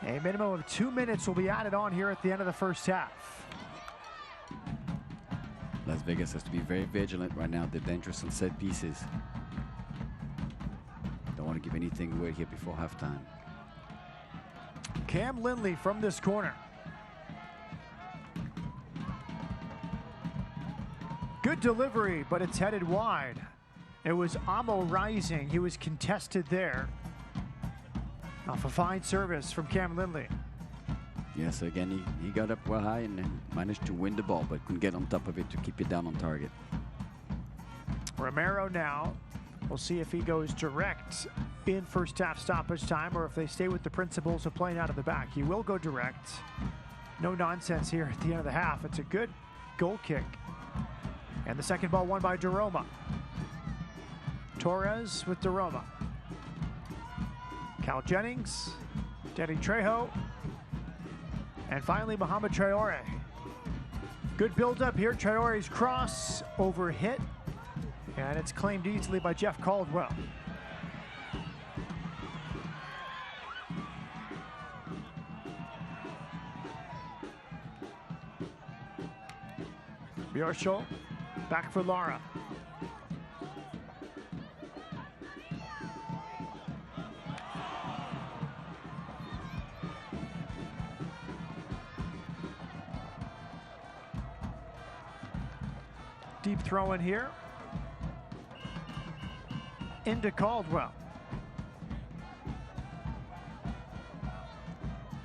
A minimum of 2 minutes will be added on here at the end of the first half. Las Vegas has to be very vigilant right now. They're dangerous on set pieces. Don't want to give anything away here before halftime. Cam Lindley from this corner. Good delivery, but it's headed wide. It was Amo rising. He was contested there. Off a fine service from Cam Lindley. Yes, again, he got up well high and then managed to win the ball, but couldn't get on top of it to keep it down on target. Romero now. We'll see if he goes direct in first half stoppage time or if they stay with the principles of playing out of the back. He will go direct. No nonsense here at the end of the half. It's a good goal kick. And the second ball won by Deroma. Torres with Deroma. Cal Jennings, Danny Trejo, and finally Mohamed Traore. Good build-up here. Traore's cross over hit, and it's claimed easily by Jeff Caldwell. Bjorschel back for Lara. Deep throw in here. Into Caldwell.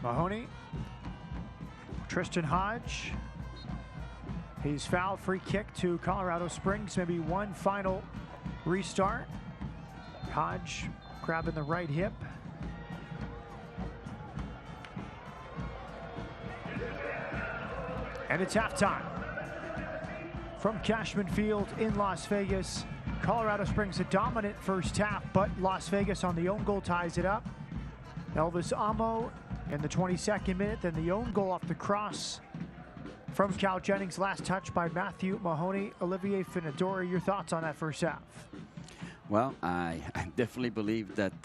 Mahoney. Tristan Hodge. He's fouled. Free kick to Colorado Springs. Maybe one final restart. Hodge grabbing the right hip. And it's halftime. From Cashman Field in Las Vegas, Colorado Springs a dominant first half, but Las Vegas on the own goal ties it up. Elvis Amo in the 22nd minute, then the own goal off the cross from Cal Jennings, last touch by Matthew Mahoney. Olivier Finadori, your thoughts on that first half? Well, I definitely believe that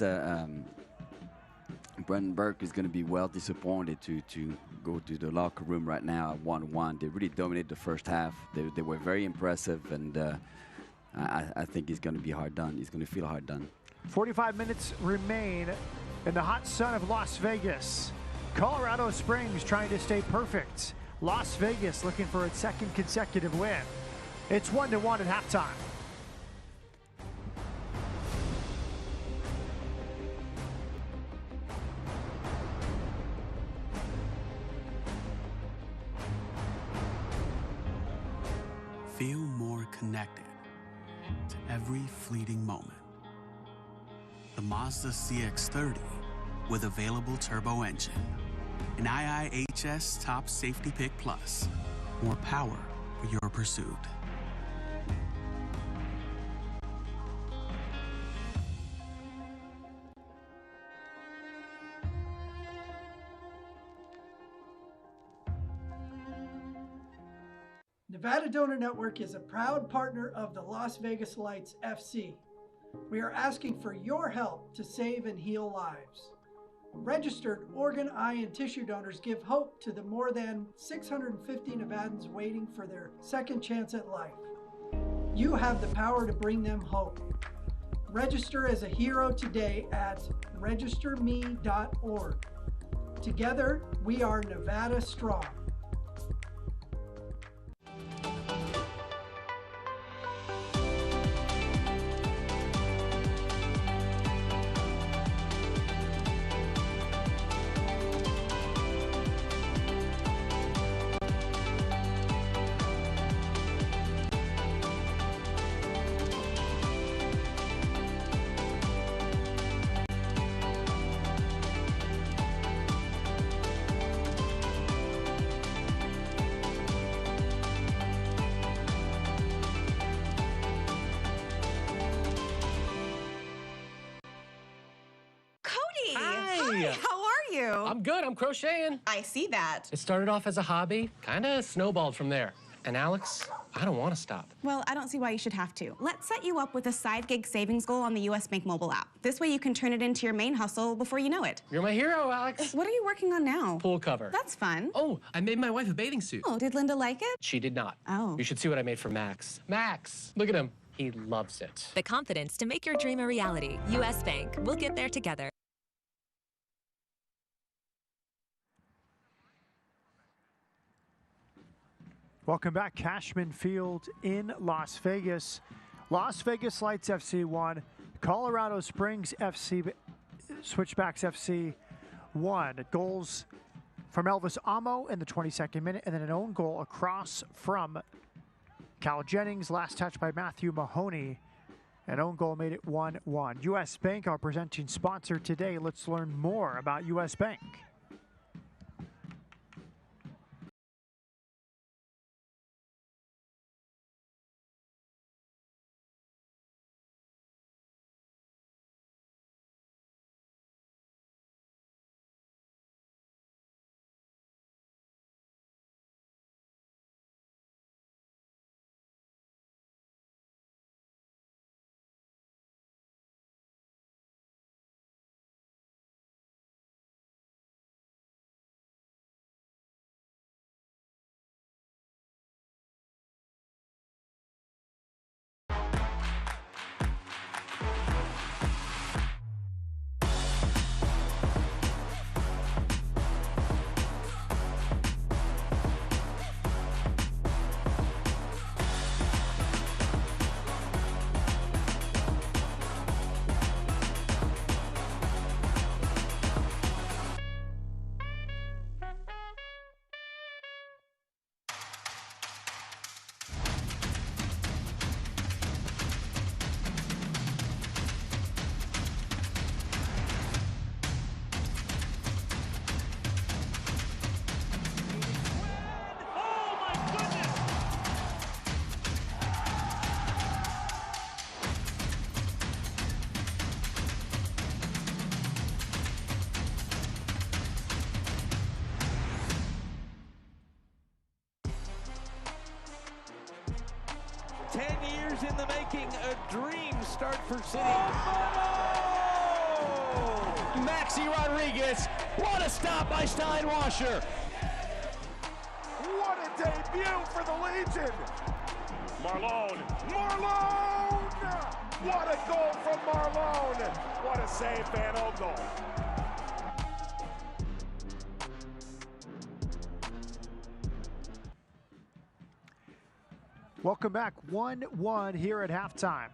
Brendan Burke is going to be well disappointed to go to the locker room right now at 1-1. They really dominated the first half. They were very impressive, and I think he's going to be hard done. He's going to feel hard done. 45 minutes remain in the hot sun of Las Vegas. Colorado Springs trying to stay perfect. Las Vegas looking for its second consecutive win. It's 1-1 at halftime. Feel more connected to every fleeting moment. The Mazda CX-30 with available turbo engine. An IIHS Top Safety Pick Plus. More power for your pursuit. Nevada Donor Network is a proud partner of the Las Vegas Lights FC. We are asking for your help to save and heal lives. Registered organ, eye, and tissue donors give hope to the more than 650 Nevadans waiting for their second chance at life. You have the power to bring them hope. Register as a hero today at registerme.org. Together, we are Nevada Strong. I'm good. I'm crocheting. I see that. It started off as a hobby, kind of snowballed from there. And Alex, I don't want to stop. Well, I don't see why you should have to. Let's set you up with a side gig savings goal on the US Bank mobile app. This way you can turn it into your main hustle before you know it. You're my hero, Alex. What are you working on now? Pool cover. That's fun. Oh, I made my wife a bathing suit. Oh, did Linda like it? She did not. Oh. You should see what I made for Max. Max, look at him. He loves it. The confidence to make your dream a reality. US Bank. We'll get there together. Welcome back. Cashman Field in Las Vegas. Las Vegas Lights FC 1. Colorado Springs FC, Switchbacks FC 1. Goals from Elvis Amo in the 22nd minute, and then an own goal across from Cal Jennings. Last touch by Matthew Mahoney. An own goal made it 1-1. US Bank, our presenting sponsor today. Let's learn more about US Bank. In the making, a dream start for City. Maxi Rodriguez, what a stop by Steinwasser. What a debut for the Legion. Marlone. What a goal from Marlone. What a save, Van Ogle. Welcome back. 1-1 here at halftime.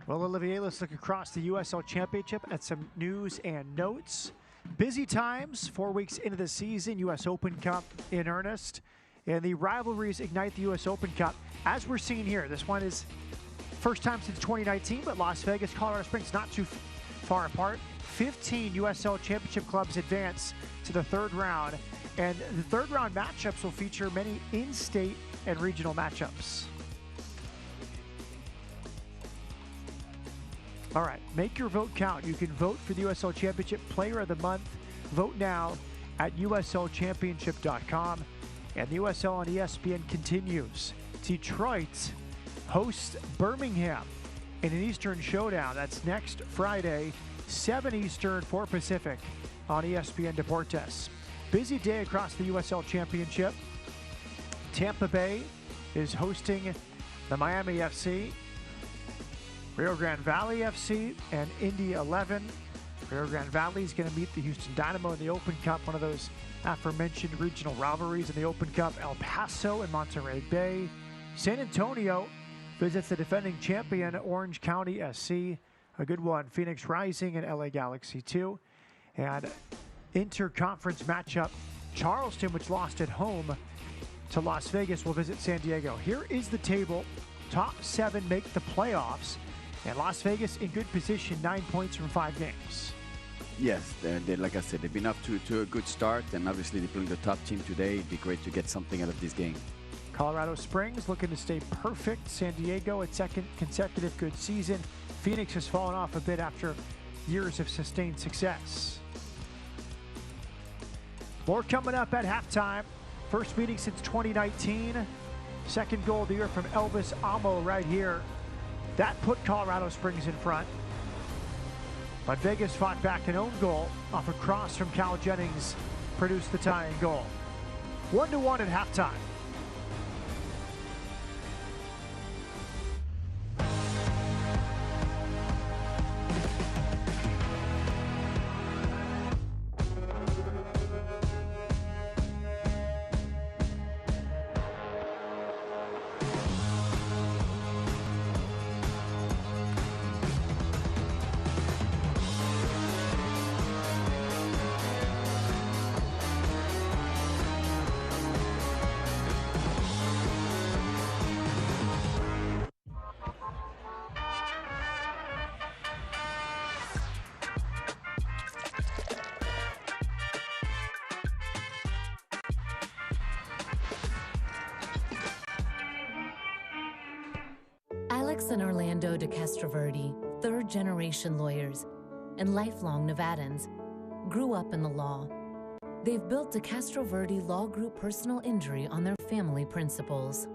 Well, Olivier, let's look across the USL Championship at some news and notes. Busy times, 4 weeks into the season, US Open Cup in earnest. And the rivalries ignite the US Open Cup. As we're seeing here, this one is first time since 2019, but Las Vegas, Colorado Springs not too far apart. 15 USL Championship clubs advance to the third round. And the third round matchups will feature many in-state and regional matchups. All right, make your vote count. You can vote for the USL Championship Player of the Month. Vote now at uslchampionship.com. And the USL on ESPN continues. Detroit hosts Birmingham in an Eastern showdown. That's next Friday, 7 Eastern, 4 Pacific on ESPN Deportes. Busy day across the USL Championship. Tampa Bay is hosting the Miami FC. Rio Grande Valley FC and Indy 11. Rio Grande Valley is going to meet the Houston Dynamo in the Open Cup, one of those aforementioned regional rivalries in the Open Cup. El Paso and Monterey Bay. San Antonio visits the defending champion Orange County SC. A good one, Phoenix Rising and LA Galaxy 2. And interconference matchup, Charleston, which lost at home to Las Vegas, will visit San Diego. Here is the table. Top 7 make the playoffs, and Las Vegas in good position, 9 points from 5 games. Yes, they, like I said, they've been off to a good start, and obviously they're playing the top team today. It'd be great to get something out of this game. Colorado Springs looking to stay perfect. San Diego, its second consecutive good season. Phoenix has fallen off a bit after years of sustained success. More coming up at halftime. First meeting since 2019. Second goal of the year from Elvis Amo right here. That put Colorado Springs in front. But Vegas fought back. An own goal off a cross from Cal Jennings produced the tying goal. 1-1 at halftime. Alex and Orlando de Castroverde, third-generation lawyers and lifelong Nevadans, grew up in the law. They've built de Castroverde Law Group personal injury on their family principles.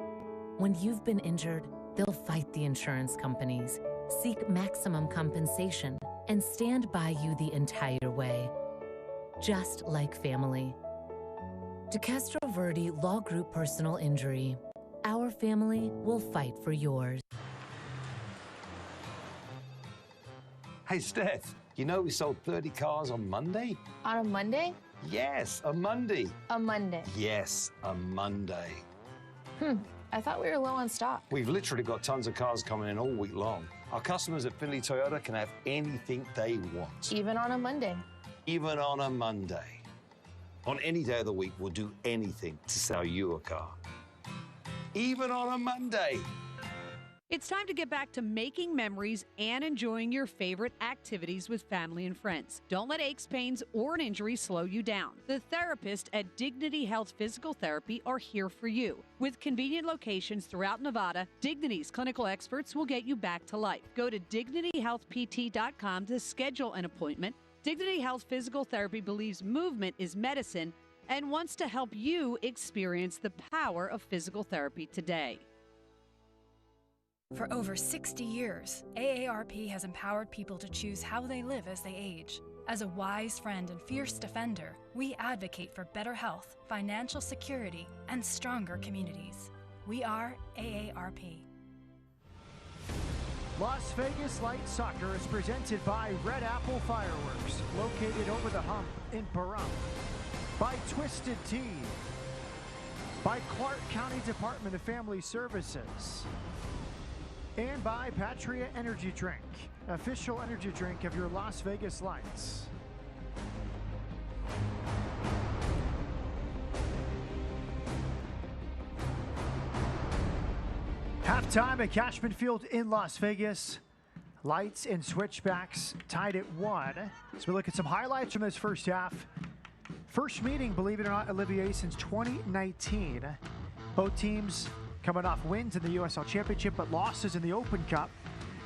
When you've been injured, they'll fight the insurance companies, seek maximum compensation, and stand by you the entire way. Just like family. De Castroverde Law Group personal injury. Our family will fight for yours. Hey, Steph, you know we sold 30 cars on Monday? On a Monday? Yes, a Monday. A Monday. Yes, a Monday. I thought we were low on stock. We've literally got tons of cars coming in all week long. Our customers at Findlay Toyota can have anything they want. Even on a Monday. Even on a Monday. On any day of the week, we'll do anything to sell you a car. Even on a Monday. It's time to get back to making memories and enjoying your favorite activities with family and friends. Don't let aches, pains, or an injury slow you down. The therapists at Dignity Health Physical Therapy are here for you. With convenient locations throughout Nevada, Dignity's clinical experts will get you back to life. Go to dignityhealthpt.com to schedule an appointment. Dignity Health Physical Therapy believes movement is medicine and wants to help you experience the power of physical therapy today. For over 60 years, AARP has empowered people to choose how they live as they age. As a wise friend and fierce defender, we advocate for better health, financial security, and stronger communities. We are AARP. Las Vegas Light Soccer is presented by Red Apple Fireworks, located over the hump in Pahrump. By Twisted Tea. By Clark County Department of Family Services. And by Patria Energy Drink, official energy drink of your Las Vegas Lights. Halftime at Cashman Field in Las Vegas. Lights and Switchbacks tied at 1. So we look at some highlights from this first half. First meeting, believe it or not, Olivier, since 2019. Both teams coming off wins in the USL Championship, but losses in the Open Cup.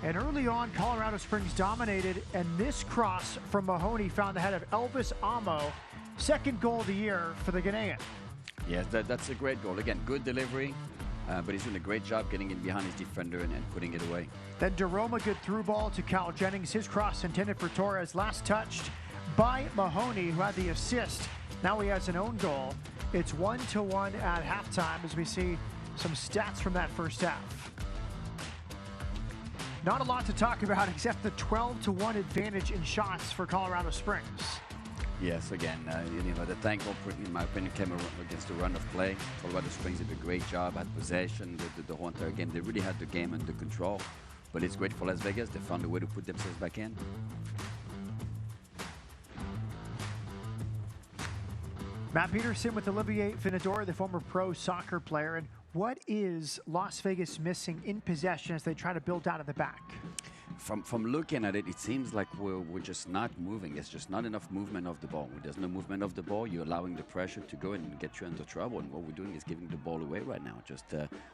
And early on, Colorado Springs dominated, and this cross from Mahoney found the head of Elvis Amo. Second goal of the year for the Ghanaian. Yes, that's a great goal. Again, good delivery, but he's doing a great job getting in behind his defender and putting it away. Then Daroma, good through ball to Cal Jennings. His cross intended for Torres, last touched by Mahoney, who had the assist. Now he has an own goal. It's 1-1 at halftime as we see some stats from that first half. Not a lot to talk about except the 12-1 advantage in shots for Colorado Springs. Yes, again, the thank goal, in my opinion, came against the run of play. Colorado Springs did a great job at possession the whole entire game. They really had the game under control, but it's great for Las Vegas. They found a way to put themselves back in. Matt Peterson with Olivier Finador, the former pro soccer player. And what is Las Vegas missing in possession as they try to build out of the back? From looking at it, it seems like we're just not moving. There's just not enough movement of the ball. When there's no movement of the ball, you're allowing the pressure to go and get you into trouble. And what we're doing is giving the ball away right now. Just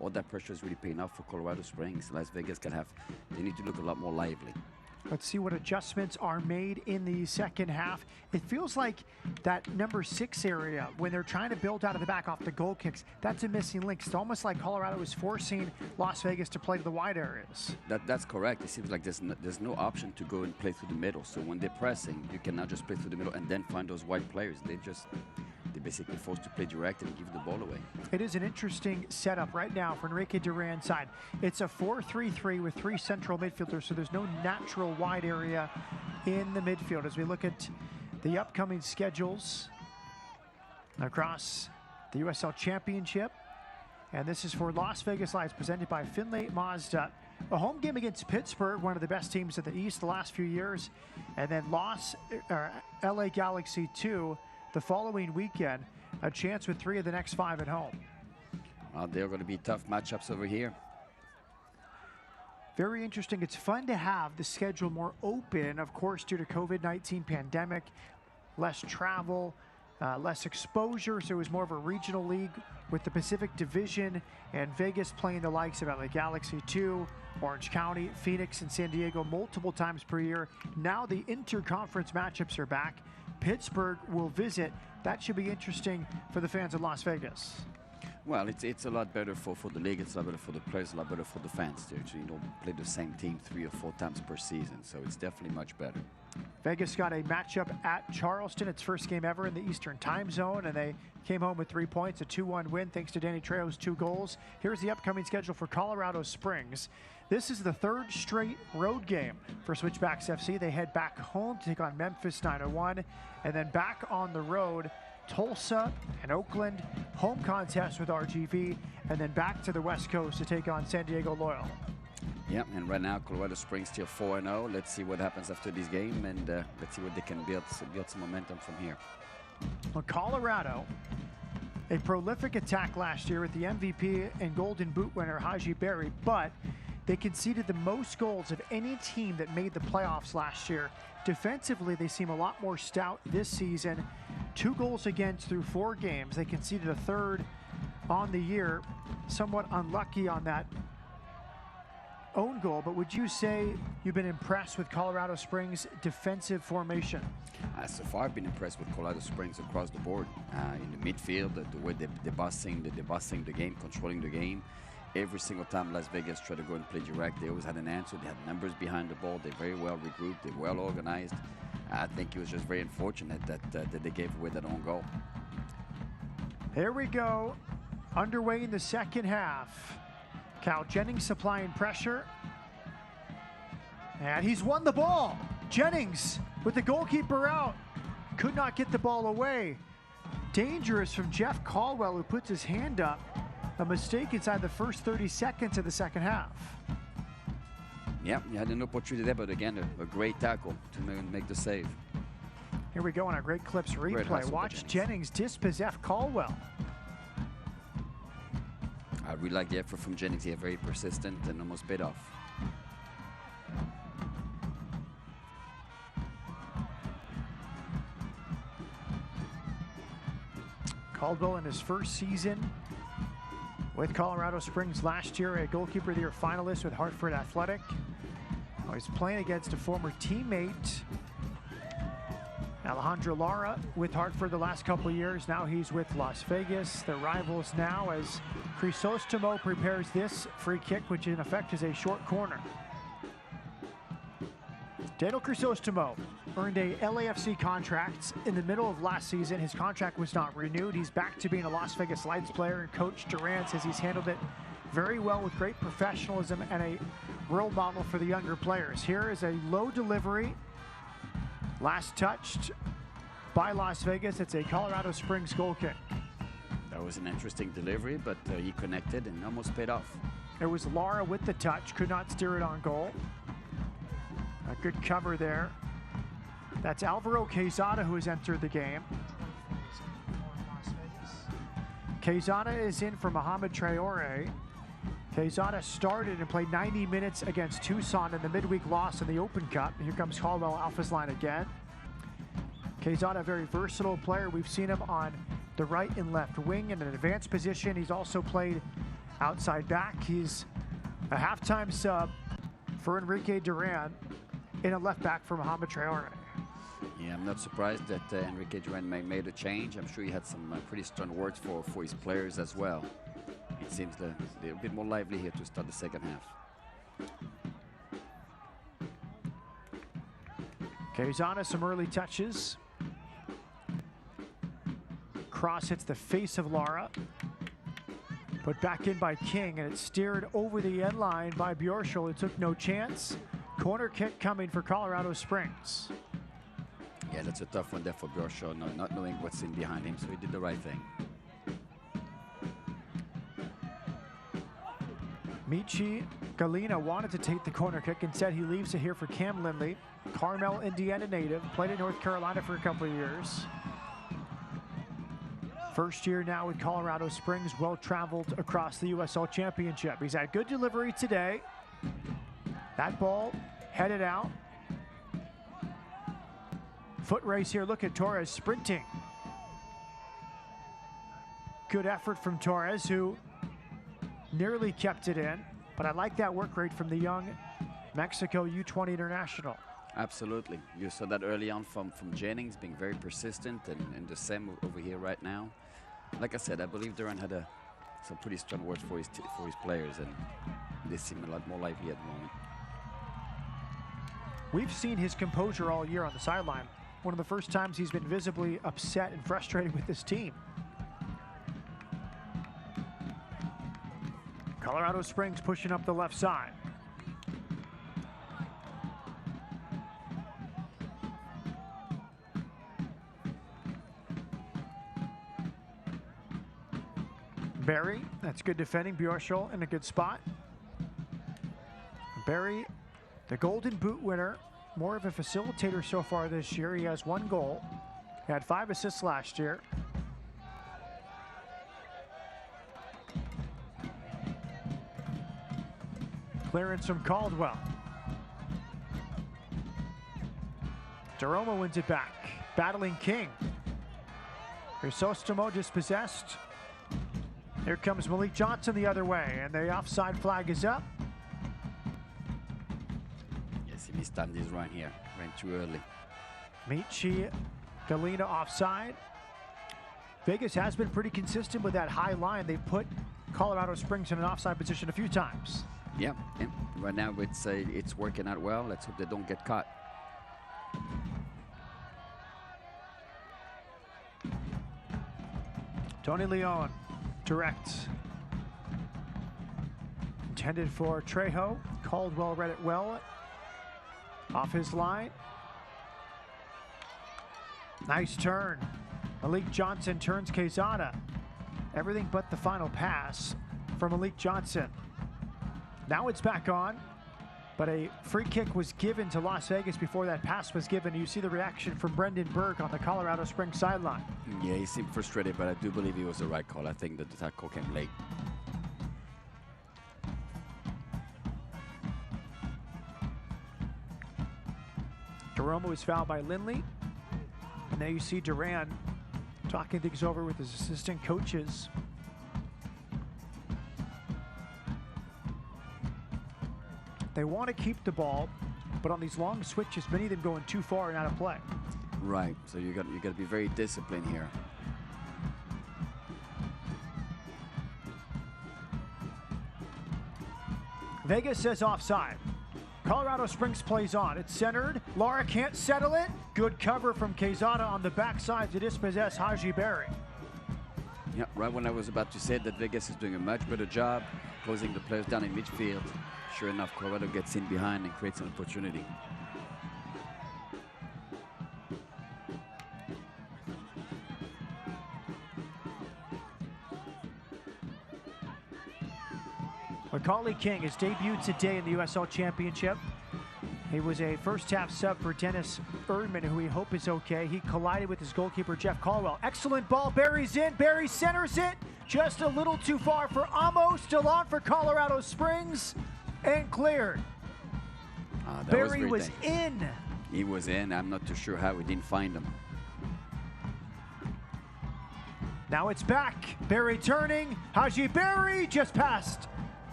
all that pressure is really paying off for Colorado Springs. Las Vegas they need to look a lot more lively. Let's see what adjustments are made in the second half. It feels like that number 6 area, when they're trying to build out of the back off the goal kicks, that's a missing link. It's almost like Colorado is forcing Las Vegas to play to the wide areas. That's correct. It seems like there's no option to go and play through the middle. So when they're pressing, you cannot just play through the middle and then find those wide players. They're basically forced to play direct and give the ball away. It is an interesting setup right now for Enrique Duran's side. It's a 4-3-3 with 3 central midfielders, so there's no natural wide area in the midfield. As we look at the upcoming schedules across the USL Championship, and this is for Las Vegas Lights, presented by Finlay Mazda. A home game against Pittsburgh, one of the best teams in the East the last few years, and then LA Galaxy 2 the following weekend. A chance with 3 of the next 5 at home. Well, they're going to be tough matchups over here. Very interesting. It's fun to have the schedule more open, of course, due to COVID-19 pandemic, less travel, less exposure. So it was more of a regional league with the Pacific Division and Vegas playing the likes of LA Galaxy 2, Orange County, Phoenix, and San Diego multiple times per year. Now the interconference matchups are back. Pittsburgh will visit. That should be interesting for the fans of Las Vegas. Well, it's a lot better for the league. It's a lot better for the players, a lot better for the fans too. So you don't play the same team 3 or 4 times per season. So it's definitely much better. Vegas got a matchup at Charleston, its first game ever in the Eastern time zone, and they came home with 3 points, a 2-1 win thanks to Danny Trejo's 2 goals. Here's the upcoming schedule for Colorado Springs. This is the 3rd straight road game for Switchbacks FC. They head back home to take on Memphis 901, and then back on the road, Tulsa and Oakland, home contest with RGV, and then back to the West Coast to take on San Diego Loyal. Yeah, and right now Colorado Springs still 4-0. Let's see what happens after this game, and let's see what they can build some momentum from here. Well, Colorado, a prolific attack last year with the MVP and Golden Boot winner Haji Berry, but they conceded the most goals of any team that made the playoffs last year. Defensively, they seem a lot more stout this season. 2 goals against through 4 games. They conceded a 3rd on the year. Somewhat unlucky on that own goal, but would you say you've been impressed with Colorado Springs' defensive formation? So far, I've been impressed with Colorado Springs across the board. In the midfield, the way they're bossing the game, controlling the game. Every single time Las Vegas tried to go and play direct, they always had an answer. They had numbers behind the ball. They're very well regrouped. They're well organized. I think it was just very unfortunate that they gave away that own goal. Here we go. Underway in the second half. Cal Jennings supplying pressure. And he's won the ball. Jennings with the goalkeeper out. Could not get the ball away. Dangerous from Jeff Caldwell, who puts his hand up. A mistake inside the first 30 seconds of the second half. Yeah, he had an opportunity there, but again, a great tackle to make the save. Here we go on a Great Clips replay. Watch Jennings dispossess Caldwell. I really like the effort from Jennings. He's very persistent and almost paid off. Caldwell in his first season with Colorado Springs last year, a Goalkeeper of the Year finalist with Hartford Athletic. Oh, he's playing against a former teammate, Alejandro Lara, with Hartford the last couple of years. Now he's with Las Vegas. They're rivals now as Crisostomo prepares this free kick, which in effect is a short corner. Daniel Crisostomo earned a LAFC contract in the middle of last season. His contract was not renewed. He's back to being a Las Vegas Lights player, and Coach Duran says he's handled it very well with great professionalism and a role model for the younger players. Here is a low delivery. Last touched by Las Vegas. It's a Colorado Springs goal kick. That was an interesting delivery, but he connected and almost paid off. It was Lara with the touch, could not steer it on goal. A good cover there. That's Alvaro Quezada who has entered the game. Quezada is in for Mohamed Traore. Quezada started and played 90 minutes against Tucson in the midweek loss in the Open Cup. Here comes Caldwell off his line again. Quezada, a very versatile player. We've seen him on the right and left wing in an advanced position. He's also played outside back. He's a halftime sub for Enrique Duran in a left back for Mohamed Traore. Yeah, I'm not surprised that Enrique Duran made a change. I'm sure he had some pretty stern words for his players as well. It seems that they're a bit more lively here to start the second half. Quezada, some early touches. Cross hits the face of Lara. Put back in by King, and it's steered over the end line by Bjorschel, who took no chance. Corner kick coming for Colorado Springs. Yeah, that's a tough one there for Bjorschel, not knowing what's in behind him, so he did the right thing. Michi Galina wanted to take the corner kick. Instead, he leaves it here for Cam Lindley. Carmel, Indiana native, played in North Carolina for a couple of years. First year now with Colorado Springs, well-traveled across the USL Championship. He's had good delivery today. That ball headed out. Foot race here, look at Torres sprinting. Good effort from Torres, who nearly kept it in, but I like that work rate from the young Mexico U20 international. Absolutely. You saw that early on from Jennings, being very persistent, and the same over here right now. Like I said, I believe Duran had some pretty strong words for his players, and they seem a lot more lively at the moment. We've seen his composure all year on the sideline. One of the first times he's been visibly upset and frustrated with this team. Colorado Springs pushing up the left side. Barry, that's good defending. Bjorschel in a good spot. Barry, the Golden Boot winner, more of a facilitator so far this year. He has 1 goal. He had 5 assists last year. Clearance from Caldwell. Jeroma wins it back. Battling King. Crisostomo dispossessed. Here comes Malik Johnson the other way, and the offside flag is up. Yes, he missed his run here. Ran too early. Michi Galina offside. Vegas has been pretty consistent with that high line. They put Colorado Springs in an offside position a few times. Yeah. Right now it's working out well. Let's hope they don't get caught. Tony Leon, direct. Intended for Trejo. Caldwell read it well. Off his line. Nice turn. Malik Johnson turns Quezada. Everything but the final pass from Malik Johnson. Now it's back on, but a free kick was given to Las Vegas before that pass was given. You see the reaction from Brendan Berg on the Colorado Springs sideline. Yeah, he seemed frustrated, but I do believe it was the right call. I think that the tackle came late. Jeroma was fouled by Lindley. And now you see Duran talking things over with his assistant coaches. They want to keep the ball, but on these long switches, many of them going too far and out of play. Right, so you got to be very disciplined here. Vegas says offside. Colorado Springs plays on. It's centered. Lara can't settle it. Good cover from Quezada on the backside to dispossess Haji Berry. Yeah, right when I was about to say that Vegas is doing a much better job closing the players down in midfield. Sure enough, Colorado gets in behind and creates an opportunity. Macaulay King, his debut today in the USL Championship. He was a first-half sub for Dennis Erdman, who we hope is okay. He collided with his goalkeeper, Jeff Caldwell. Excellent ball. Barry's in. Barry centers it. just a little too far for Amo, still on for Colorado Springs, and cleared. Barry was in. He was in. I'm not too sure how we didn't find him. Now it's back. Barry turning. Haji Barry just passed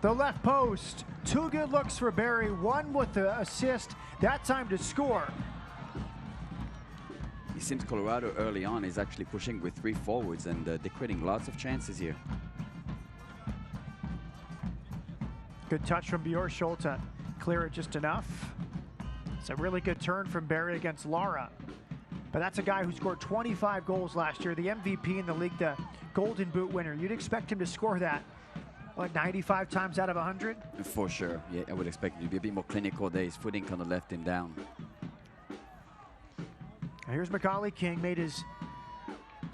the left post. Two good looks for Barry. One with the assist. That time to score. It seems Colorado early on is actually pushing with 3 forwards, and they're creating lots of chances here. Good touch from Bjorschult to clear it just enough. It's a really good turn from Barry against Lara. But that's a guy who scored 25 goals last year, the MVP in the league, the Golden Boot winner. You'd expect him to score that, what, 95 times out of 100? For sure. Yeah, I would expect him to be a bit more clinical there. His footing kind of left him down. Here's Macaulay King, made his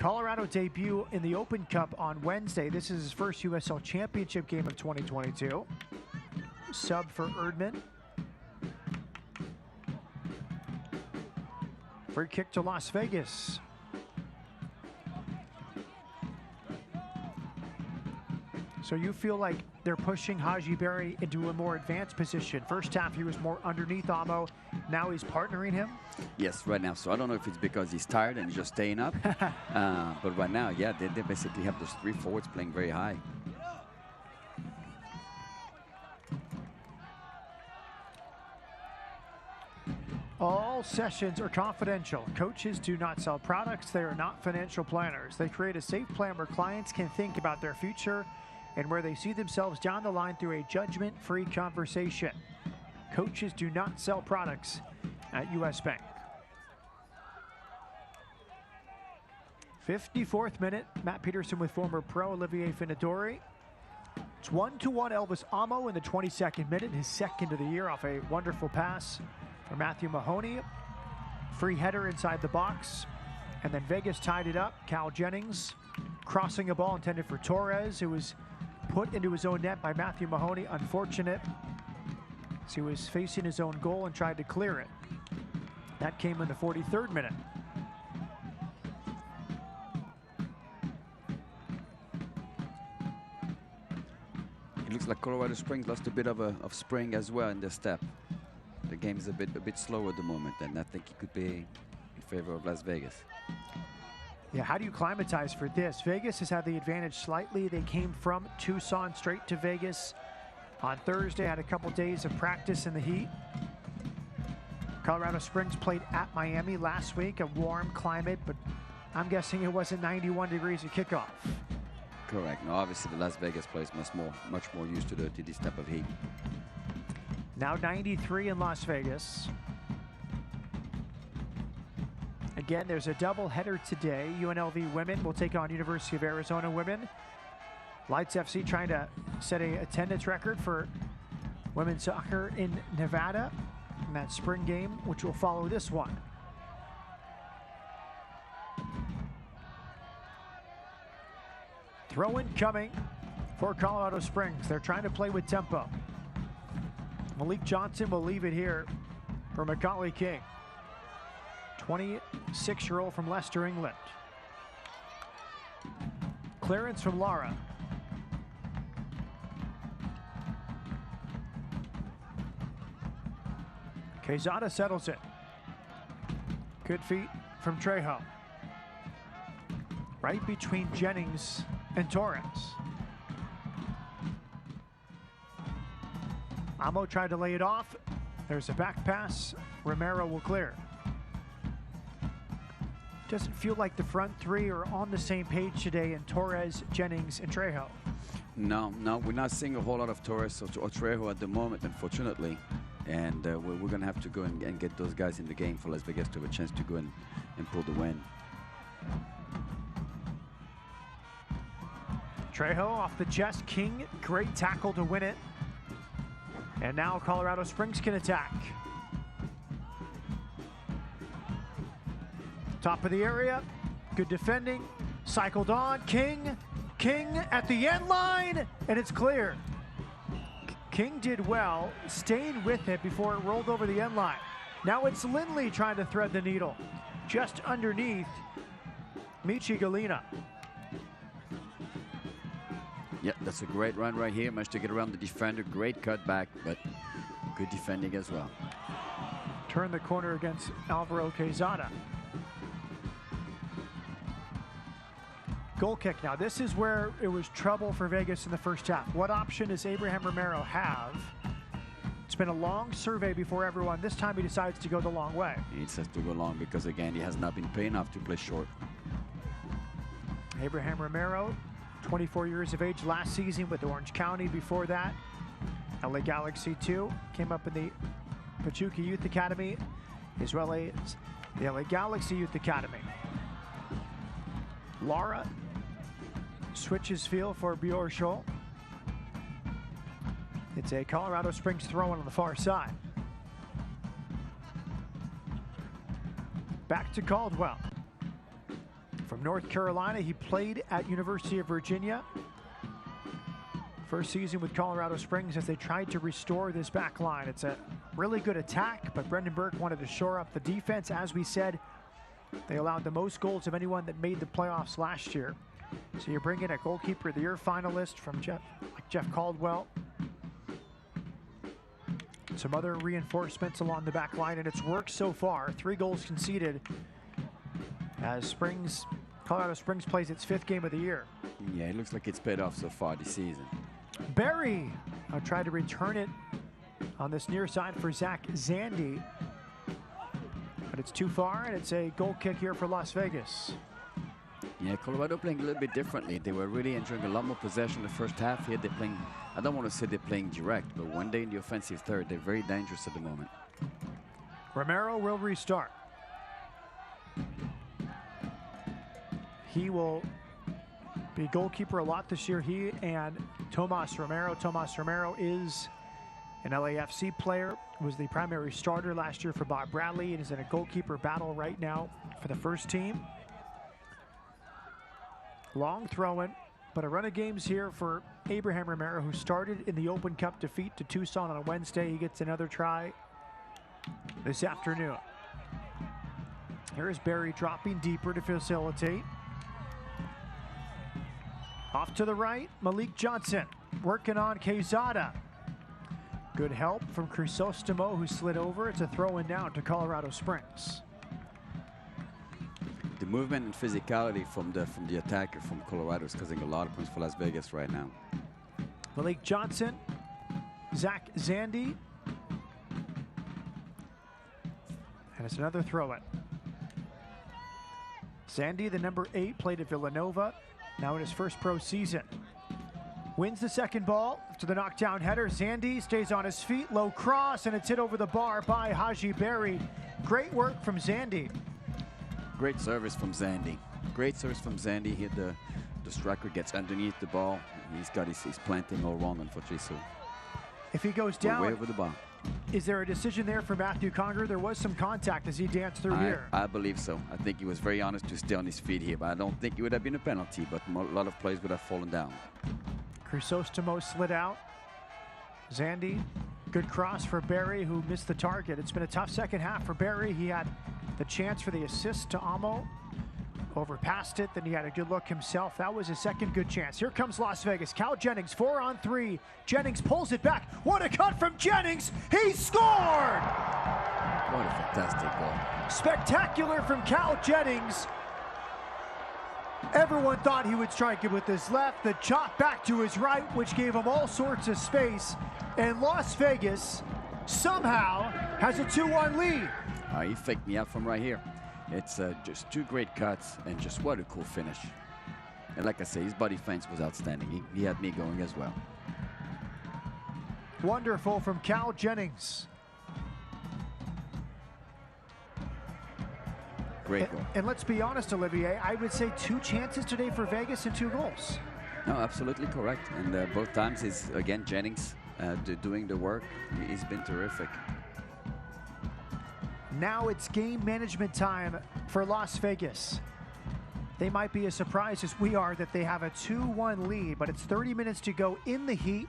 Colorado debut in the Open Cup on Wednesday. This is his first USL Championship game of 2022. Sub for Erdman. Free kick to Las Vegas. So you feel like they're pushing Haji Barry into a more advanced position. First half, he was more underneath Amo. Now he's partnering him. Yes, right now. So I don't know if it's because he's tired and he's just staying up. But right now, yeah, they basically have those 3 forwards playing very high. All sessions are confidential. Coaches do not sell products. They are not financial planners. They create a safe plan where clients can think about their future and where they see themselves down the line through a judgment-free conversation. Coaches do not sell products at US Bank. 54th minute, Matt Peterson with former pro Olivier Finadori. It's 1-1 Elvis Amo in the 22nd minute, his second of the year, off a wonderful pass for Matthew Mahoney. Free header inside the box. And then Vegas tied it up. Cal Jennings crossing a ball intended for Torres, who was put into his own net by Matthew Mahoney. Unfortunate, as he was facing his own goal and tried to clear it. That came in the 43rd minute. It looks like Colorado Springs lost a bit of spring as well in their step. The game's a bit slow at the moment, and I think it could be in favor of Las Vegas. Yeah, how do you climatize for this? Vegas has had the advantage slightly. They came from Tucson straight to Vegas on Thursday, had a couple days of practice in the heat. Colorado Springs played at Miami last week, a warm climate, but I'm guessing it wasn't 91 degrees at kickoff. Correct. No, obviously the Las Vegas players much more used to this type of heat. Now 93 in Las Vegas. Again, there's a double header today. UNLV women will take on University of Arizona women. Lights FC trying to set a attendance record for women's soccer in Nevada in that spring game, which will follow this one. Throw-in coming for Colorado Springs. They're trying to play with tempo. Malik Johnson will leave it here for Macaulay King. 26-year-old from Leicester, England. Clearance from Lara. Quezada settles it. Good feet from Trejo. Right between Jennings and Torres. Amo tried to lay it off. There's a back pass. Romero will clear. Doesn't feel like the front three are on the same page today in Torres, Jennings, and Trejo. No, we're not seeing a whole lot of Torres or Trejo at the moment, unfortunately. And we're going to have to go and get those guys in the game for Las Vegas to have a chance to go and pull the win. Trejo off the chest. King, great tackle to win it. And now Colorado Springs can attack. Top of the area, good defending, cycled on, King at the end line, and it's clear. King did well, staying with it before it rolled over the end line. Now it's Lindley trying to thread the needle, just underneath Michi Galina. Yeah, that's a great run right here. Managed to get around the defender. Great cutback, but good defending as well. Turn the corner against Alvaro Quezada. Goal kick now. This is where it was trouble for Vegas in the first half. What option does Abraham Romero have? It's been a long survey before everyone. This time he decides to go the long way. He has to go long because, again, he has not been paid enough to play short. Abraham Romero, 24 years of age last season with Orange County. Before that, LA Galaxy 2. Came up in the Pachuca Youth Academy, as well as the LA Galaxy Youth Academy. Lara switches field for Bjorschol. It's a Colorado Springs throw-in on the far side. Back to Caldwell. From North Carolina, he played at University of Virginia. First season with Colorado Springs as they tried to restore this back line. It's a really good attack, but Brendan Burke wanted to shore up the defense. As we said, they allowed the most goals of anyone that made the playoffs last year. So you bring in a goalkeeper of the year finalist from Jeff Caldwell. Some other reinforcements along the back line, and it's worked so far. 3 goals conceded as Colorado Springs plays its 5th game of the year. Yeah, it looks like it's paid off so far this season. Barry tried to return it on this near side for Zach Zandy, but it's too far, and it's a goal kick here for Las Vegas. Yeah, Colorado playing a little bit differently. They were really enjoying a lot more possession in the first half. Here they're playing, I don't want to say they're playing direct, but one day in the offensive third, they're very dangerous at the moment. Romero will restart. He will be goalkeeper a lot this year. He and Tomas Romero. Tomas Romero is an LAFC player, was the primary starter last year for Bob Bradley, and is in a goalkeeper battle right now for the first team. Long throw-in, but a run of games here for Abraham Romero, who started in the Open Cup defeat to Tucson on a Wednesday. He gets another try this afternoon. Here is Barry dropping deeper to facilitate. Off to the right, Malik Johnson working on Quezada. Good help from Crisostomo, who slid over. It's a throw-in down to Colorado Springs. The movement and physicality from the attacker from Colorado is causing a lot of points for Las Vegas right now. Malik Johnson, Zach Zandy, and it's another throw-in. Zandy, the number 8, played at Villanova, now in his first pro season. Wins the second ball to the knockdown header. Zandy stays on his feet, low cross, and it's hit over the bar by Haji Berry. Great work from Zandy. Great service from Zandy. Great service from Zandy. Here the striker gets underneath the ball. He's planting all wrong, unfortunately. So if he goes down, way over the bar. Is there a decision there for Matthew Conger? There was some contact as he danced through here. I believe so. I think he was very honest to stay on his feet here, but I don't think it would have been a penalty, but a lot of players would have fallen down. Crisostomo slid out. Zandy, good cross for Barry, who missed the target. It's been a tough second half for Barry. He had the chance for the assist to Amo. Overpassed it, then he had a good look himself. That was his second good chance. Here comes Las Vegas. Cal Jennings, 4-on-3. Jennings pulls it back. What a cut from Jennings! He scored! What a fantastic goal. Spectacular from Cal Jennings. Everyone thought he would strike it with his left. The chop back to his right, which gave him all sorts of space. And Las Vegas somehow has a 2-1 lead. He faked me out from right here. It's just 2 great cuts, and just what a cool finish. And like I say, his body fence was outstanding. He had me going as well. Wonderful from Cal Jennings. Great goal. And let's be honest, Olivier, I would say 2 chances today for Vegas and 2 goals. No, absolutely correct. And both times is, again, Jennings doing the work. He's been terrific. Now it's game management time for Las Vegas. They might be as surprised as we are that they have a 2-1 lead, but it's 30 minutes to go in the heat.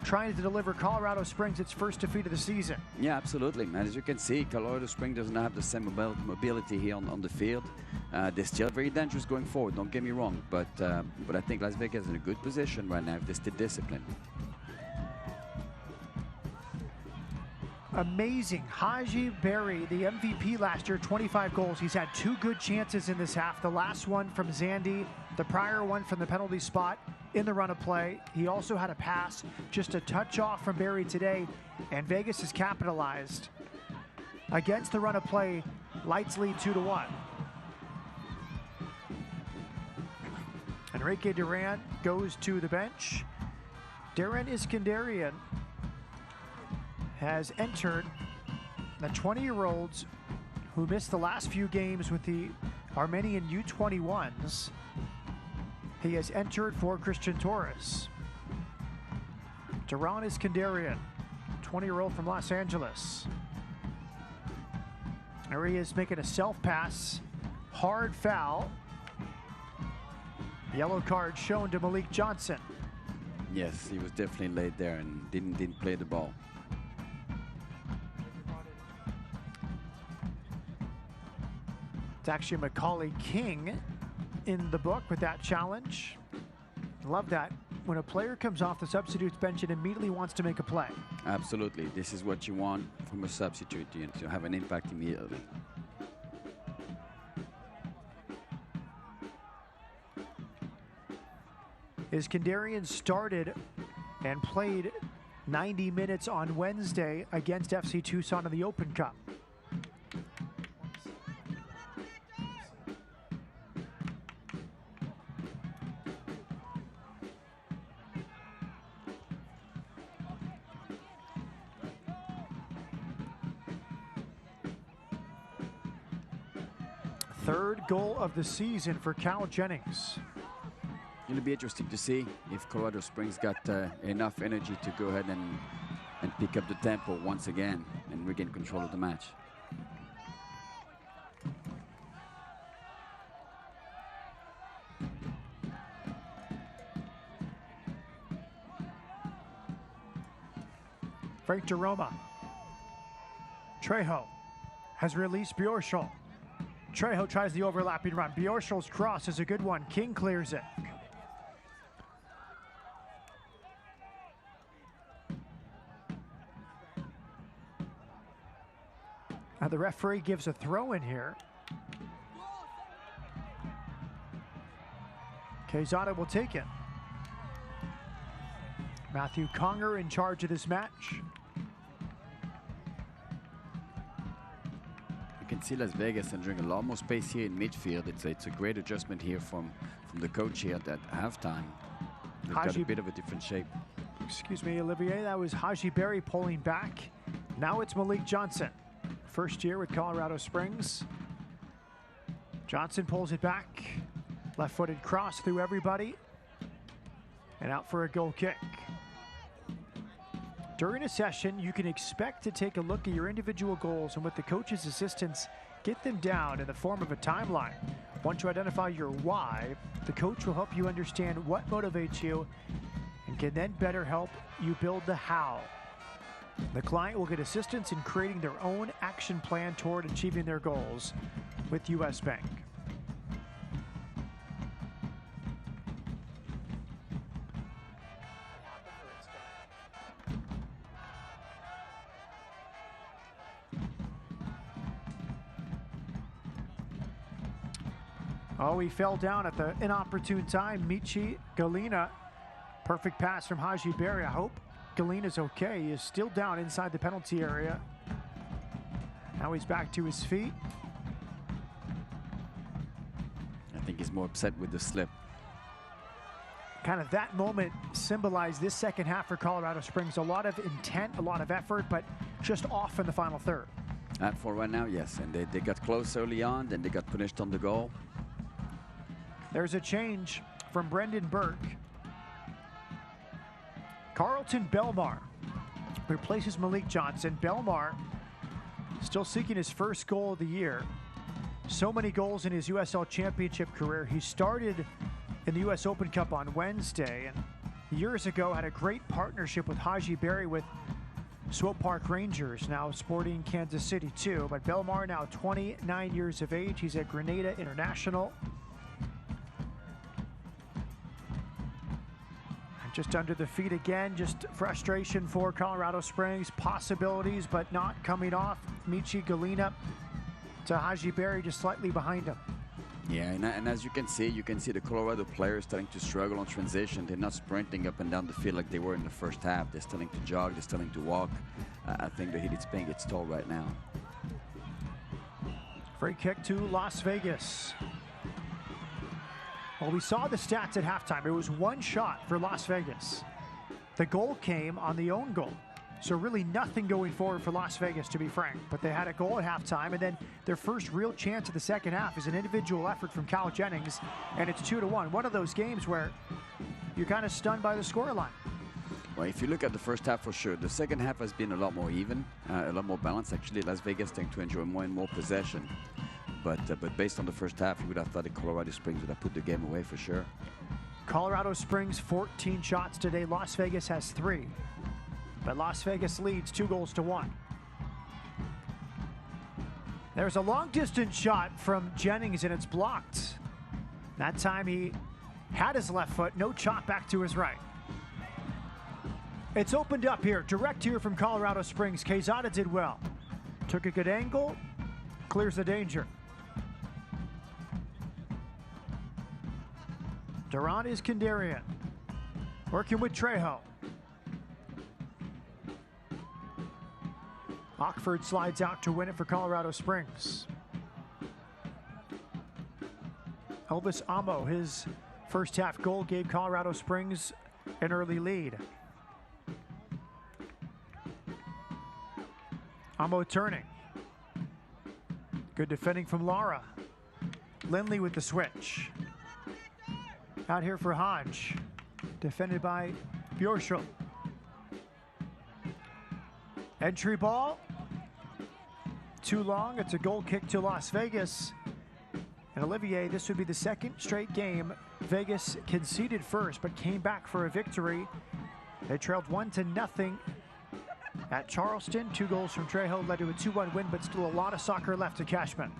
trying to deliver Colorado Springs its first defeat of the season. Yeah, absolutely. And as you can see, Colorado Springs doesn't have the same mobility here on the field. They're still very dangerous going forward, don't get me wrong, but I think Las Vegas is in a good position right now if they stay disciplined. Amazing. Haji Berry, the MVP last year, 25 goals. He's had 2 good chances in this half. The last one from Zandy, the prior one from the penalty spot in the run of play. He also had a pass, just a touch off from Berry today, and Vegas has capitalized. Against the run of play, Lights lead 2-1. Enrique Duran goes to the bench. Darren Iskandarian has entered. The 20-year-olds who missed the last few games with the Armenian U21s. He has entered for Christian Torres. Duran Iskandarian, 20-year-old from Los Angeles. There he is making a self-pass. Hard foul. Yellow card shown to Malik Johnson. Yes, he was definitely laid there and didn't play the ball. It's actually Macaulay King in the book with that challenge. Love that. When a player comes off the substitute's bench, it immediately wants to make a play. Absolutely. This is what you want from a substitute, to have an impact immediately. Iskandarian started and played 90 minutes on Wednesday against FC Tucson in the Open Cup. Third goal of the season for Cal Jennings. It'll be interesting to see if Colorado Springs got enough energy to go ahead and pick up the tempo once again and regain control of the match. Frank DeRoma. Trejo has released Bjorschel. Trejo tries the overlapping run. Bjorschel's cross is a good one. King clears it. Now the referee gives a throw in here. Quezada will take it. Matthew Conger in charge of this match. You can see Las Vegas entering a lot more space here in midfield. It's a great adjustment here from the coach here at halftime. They've got a bit of a different shape. Excuse me, Olivier, that was Haji Berry pulling back. Now it's Malik Johnson. First year with Colorado Springs. Johnson pulls it back. Left-footed cross through everybody. And out for a goal kick. During a session, you can expect to take a look at your individual goals and with the coach's assistance, get them down in the form of a timeline. Once you identify your why, the coach will help you understand what motivates you and can then better help you build the how. The client will get assistance in creating their own action plan toward achieving their goals with U.S. Bank. Oh, he fell down at the inopportune time. Michi Galina, perfect pass from Haji Berry. I hope Galina's okay. He is still down inside the penalty area. Now he's back to his feet. I think he's more upset with the slip. Kind of that moment symbolized this second half for Colorado Springs. A lot of intent, a lot of effort, but just off in the final third. And for right now, yes. And they got close early on, then they got punished on the goal. There's a change from Brendan Burke. Carlton Belmar replaces Malik Johnson. Belmar still seeking his first goal of the year. So many goals in his USL Championship career. He started in the US Open Cup on Wednesday and years ago had a great partnership with Haji Berry with Swope Park Rangers, now sporting Kansas City too. But Belmar now 29 years of age. He's at Grenada International. And just under the feet again, just frustration for Colorado Springs. Possibilities, but not coming off. Michi Galina to Haji Berry just slightly behind him. Yeah, and as you can see the Colorado players starting to struggle on transition. They're not sprinting up and down the field like they were in the first half. They're starting to jog, they're starting to walk. I think the heated spin gets stalled right now. Free kick to Las Vegas. Well, we saw the stats at halftime. It was one shot for Las Vegas. The goal came on the own goal. So really nothing going forward for Las Vegas, to be frank. But they had a goal at halftime, and then their first real chance of the second half is an individual effort from Cal Jennings, and it's 2-1. One of those games where you're kind of stunned by the scoreline. Well, if you look at the first half, for sure. The second half has been a lot more even, a lot more balanced. Actually, Las Vegas tend to enjoy more and more possession. But based on the first half, you would have thought that Colorado Springs would have put the game away for sure. Colorado Springs, 14 shots today. Las Vegas has 3. But Las Vegas leads 2-1. There's a long-distance shot from Jennings, and it's blocked. That time he had his left foot, no chop back to his right. It's opened up here, direct here from Colorado Springs. Quezada did well. Took a good angle, clears the danger. Durant is Kandarian, working with Trejo. Ockford slides out to win it for Colorado Springs. Elvis Amo, his first half goal gave Colorado Springs an early lead. Amo turning. Good defending from Lara. Lindley with the switch. Out here for Hodge. Defended by Bjorschel. Entry ball. Too long. It's a goal kick to Las Vegas. And Olivier, this would be the second straight game Vegas conceded first, but came back for a victory. They trailed 1-0 at Charleston. 2 goals from Trejo led to a 2-1 win, but still a lot of soccer left to Cashman.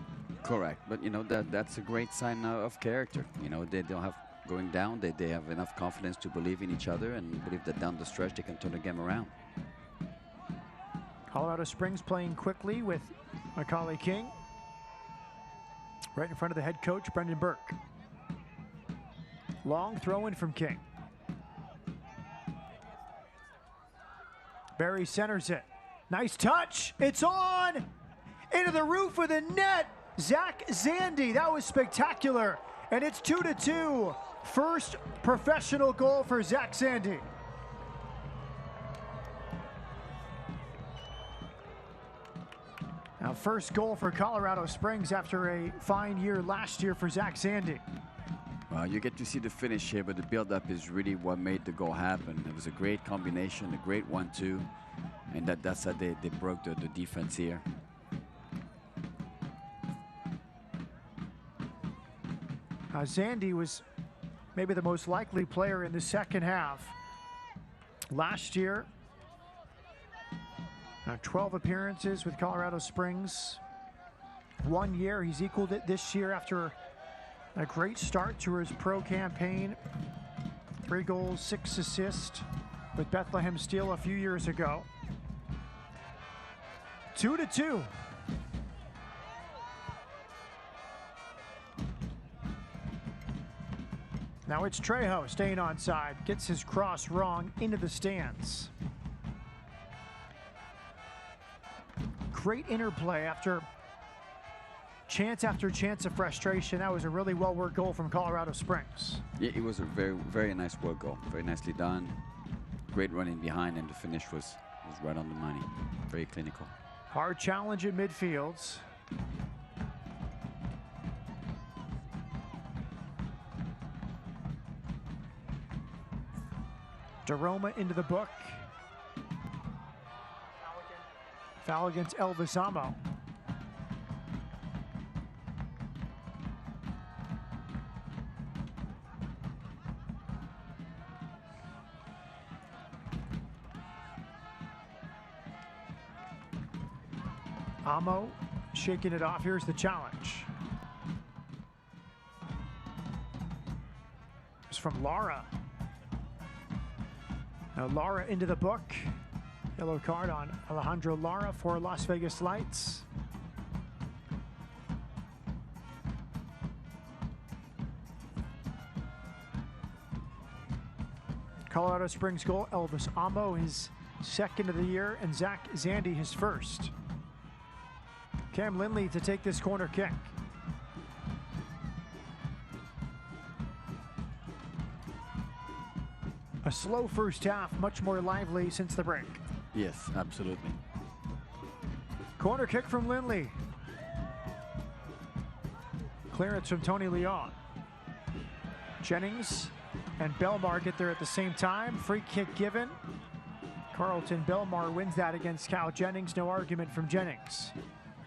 Correct, but you know that's a great sign of character. You know, they don't have going down. They have enough confidence to believe in each other and believe that down the stretch they can turn the game around. Colorado Springs playing quickly with Macaulay King. Right in front of the head coach, Brendan Burke. Long throw in from King. Barry centers it. Nice touch. It's on. Into the roof of the net. Zach Zandy. That was spectacular. And it's 2-2. First professional goal for Zach Zandy. Now, first goal for Colorado Springs after a fine year last year for Zach Zandy. Well, you get to see the finish here, but the build-up is really what made the goal happen. It was a great combination, a great 1-2, and that's how they broke the defense here. Zandy was maybe the most likely player in the second half. Last year, 12 appearances with Colorado Springs. 1 year, he's equaled it this year after a great start to his pro campaign. 3 goals, 6 assists with Bethlehem Steel a few years ago. 2-2. Now it's Trejo staying onside, gets his cross wrong into the stands. Great interplay after chance of frustration. That was a really well-worked goal from Colorado Springs. Yeah, it was a very, very nice work goal. Very nicely done. Great running behind, and the finish was right on the money. Very clinical. Hard challenge in midfields. DeRoma into the book. Foul against Elvis Amo. Amo shaking it off. Here's the challenge. It's from Lara. Now Lara into the book. Yellow card on Alejandro Lara for Las Vegas Lights. Colorado Springs goal, Elvis Amo, his second of the year, and Zach Zandy, his first. Cam Lindley to take this corner kick. A slow first half, much more lively since the break. Yes, absolutely. Corner kick from Lindley. Clearance from Tony Leon. Jennings and Belmar get there at the same time. Free kick given. Carlton Belmar wins that against Cal Jennings. No argument from Jennings.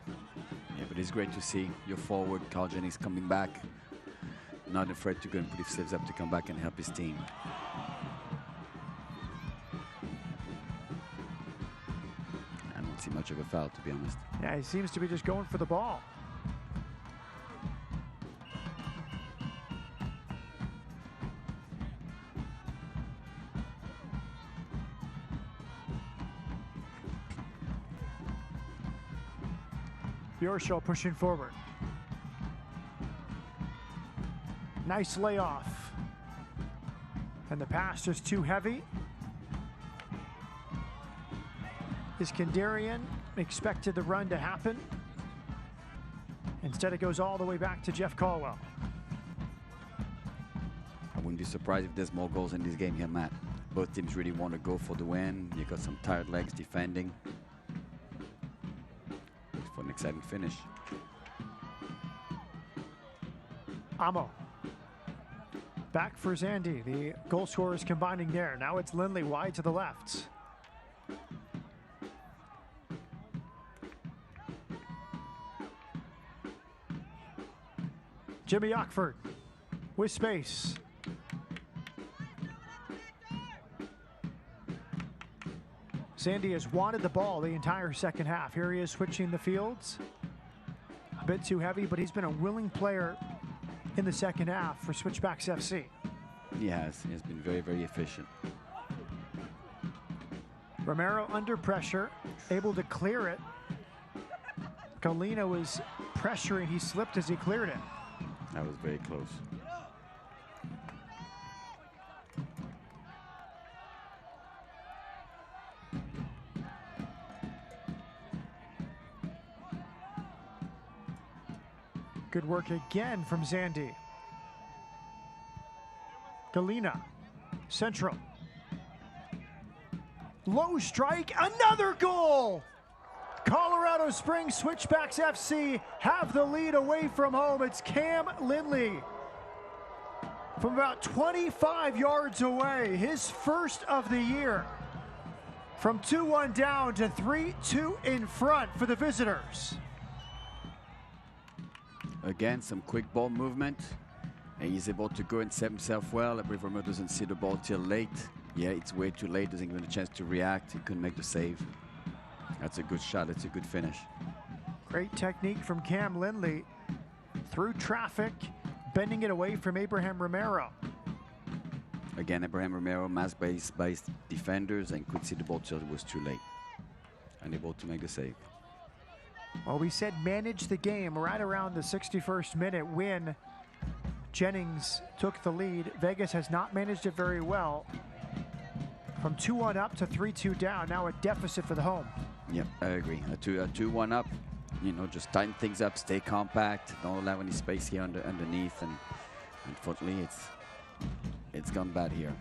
Yeah, but it's great to see your forward, Cal Jennings, coming back. Not afraid to go and put his sleeves up to come back and help his team. I don't see much of a foul, to be honest. Yeah, he seems to be just going for the ball. Bjorshall pushing forward. Nice layoff. And the pass just too heavy. Iskandarian expected the run to happen. Instead, it goes all the way back to Jeff Caldwell. I wouldn't be surprised if there's more goals in this game here, Matt. Both teams really want to go for the win. You got some tired legs defending. For an exciting finish. Amo. Back for Zandy. The goal scorers combining there. Now it's Lindley wide to the left. Jimmy Ockford with space. Zandy has wanted the ball the entire second half. Here he is switching the fields. A bit too heavy, but he's been a willing player in the second half for Switchbacks FC. He has. He has been very, very efficient. Romero under pressure, able to clear it. Galina was pressuring. He slipped as he cleared it. That was very close. Good work again from Zandy. Galina, central. Low strike, another goal! Colorado Springs Switchbacks FC have the lead away from home. It's Cam Lindley from about 25 yards away, his first of the year. From 2-1 down to 3-2 in front for the visitors. Again, some quick ball movement. And he's able to go and set himself well. I believe Romero doesn't see the ball till late. Yeah, it's way too late. Doesn't give him a chance to react. He couldn't make the save. That's a good shot. It's a good finish. Great technique from Cam Lindley. Through traffic, bending it away from Abraham Romero. Again, Abraham Romero masked by his defenders and could see the ball till it was too late. Unable to make the save. Well, we said manage the game right around the 61st minute when Jennings took the lead. Vegas has not managed it very well. From 2-1 up to 3-2 down, now a deficit for the home. Yep, I agree. A 2-1 up, you know, just tighten things up, stay compact, don't allow any space here underneath, and unfortunately it's gone bad here.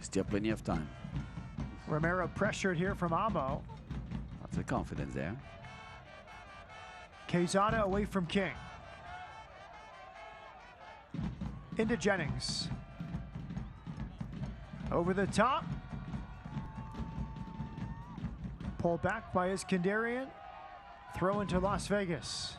Still plenty of time. Romero pressured here from Amo. Lots of confidence there. Quezada away from King. Into Jennings. Over the top. Pulled back by Iskandarian. Throw into Las Vegas.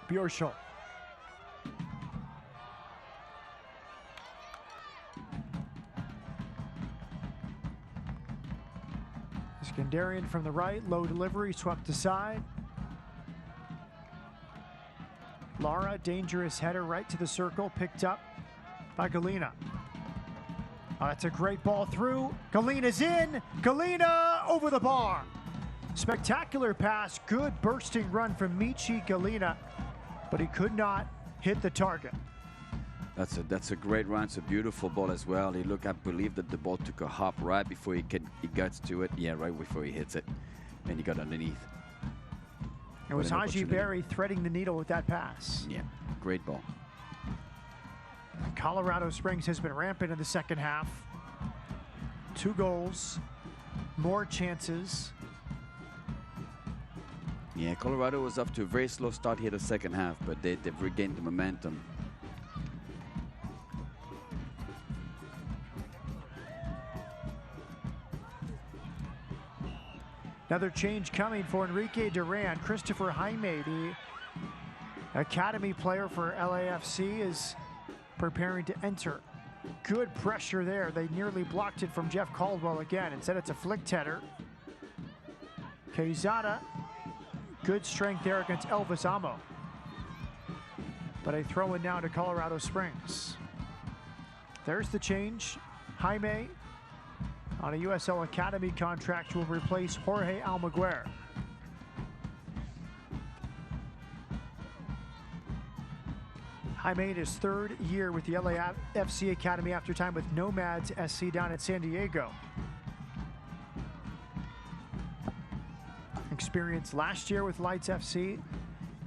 Bjorshall. Skandarian from the right, low delivery, swept aside. Lara, dangerous header right to the circle, picked up by Galina. Oh, that's a great ball through. Galina's in. Galina over the bar. Spectacular pass, good bursting run from Michi Galina, but he could not hit the target. That's a great run. It's a beautiful ball as well. I believe that the ball took a hop right before he gets to it. Yeah, right before he hits it, and he got underneath. It was Haji Berry threading the needle with that pass. Yeah, great ball. Colorado Springs has been rampant in the second half. 2 goals, more chances. Yeah, Colorado was off to a very slow start here the second half, but they've regained the momentum. Another change coming for Enrique Duran. Christopher Jaime, the academy player for LAFC, is preparing to enter. Good pressure there. They nearly blocked it from Jeff Caldwell again. Instead, it's a flicked header. Quezada, good strength there against Elvis Amo. But a throw in now to Colorado Springs. There's the change. Jaime on a USL Academy contract will replace Jorge Almaguer. Jaime in his 3rd year with the LAFC Academy after time with Nomads SC down in San Diego. Experience last year with Lights FC.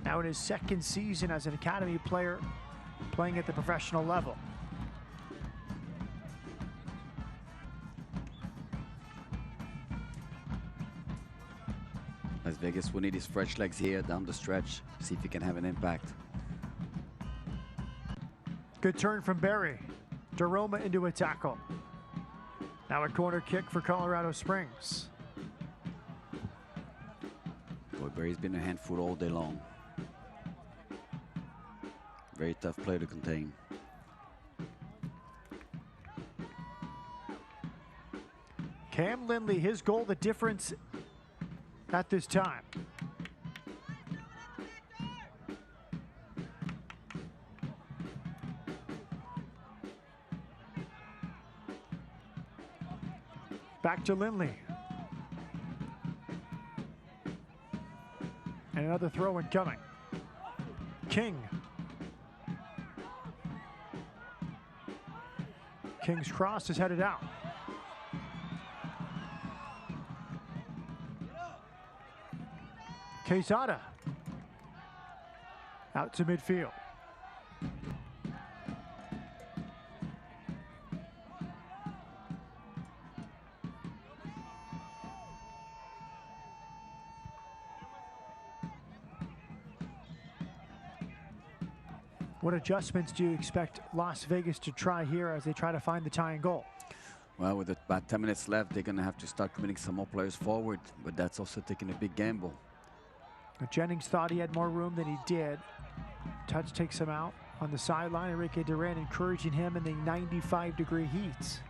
Now in his 2nd season as an academy player playing at the professional level. Las Vegas will need his fresh legs here down the stretch. See if he can have an impact. Good turn from Berry. Daroma into a tackle. Now a corner kick for Colorado Springs. Boy, Berry's been a handful all day long. Very tough player to contain. Cam Lindley, his goal, the difference at this time. Back to Lindley. And another throw in coming. King. King's cross is headed out. Quezada out to midfield. What adjustments do you expect Las Vegas to try here as they try to find the tying goal? Well, with about 10 minutes left, they're going to have to start committing some more players forward, but that's also taking a big gamble. Jennings thought he had more room than he did. Touch takes him out on the sideline. Enrique Duran encouraging him in the 95-degree heat.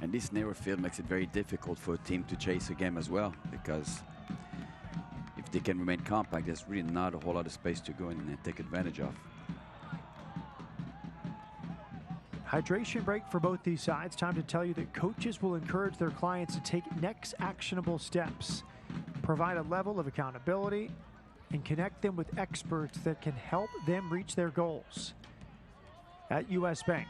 And this narrow field makes it very difficult for a team to chase a game as well, because if they can remain compact, there's really not a whole lot of space to go in and take advantage of. Hydration break for both these sides. Time to tell you that coaches will encourage their clients to take next actionable steps, provide a level of accountability, and connect them with experts that can help them reach their goals. At US Bank,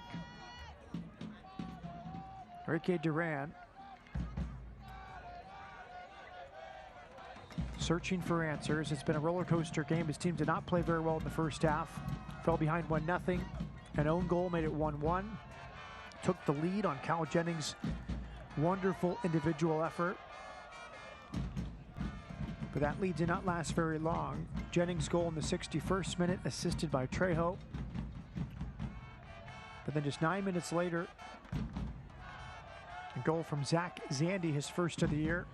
Enrique Duran searching for answers. It's been a roller coaster game. His team did not play very well in the first half. Fell behind 1-0. An own goal made it 1-1. Took the lead on Cal Jennings' wonderful individual effort. But that lead did not last very long. Jennings' goal in the 61st minute, assisted by Trejo. But then just 9 minutes later, a goal from Zach Zandy, his first of the year.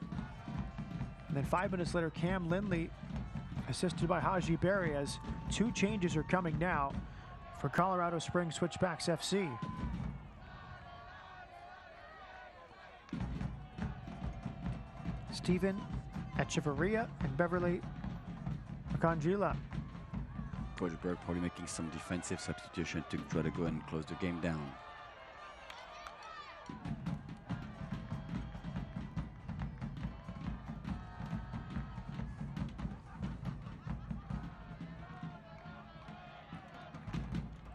And then 5 minutes later, Cam Lindley, assisted by Haji Berry, as 2 changes are coming now for Colorado Springs Switchbacks FC. Steven Echeverria and Beverly Akangila. Coach Berg probably making some defensive substitution to try to go and close the game down.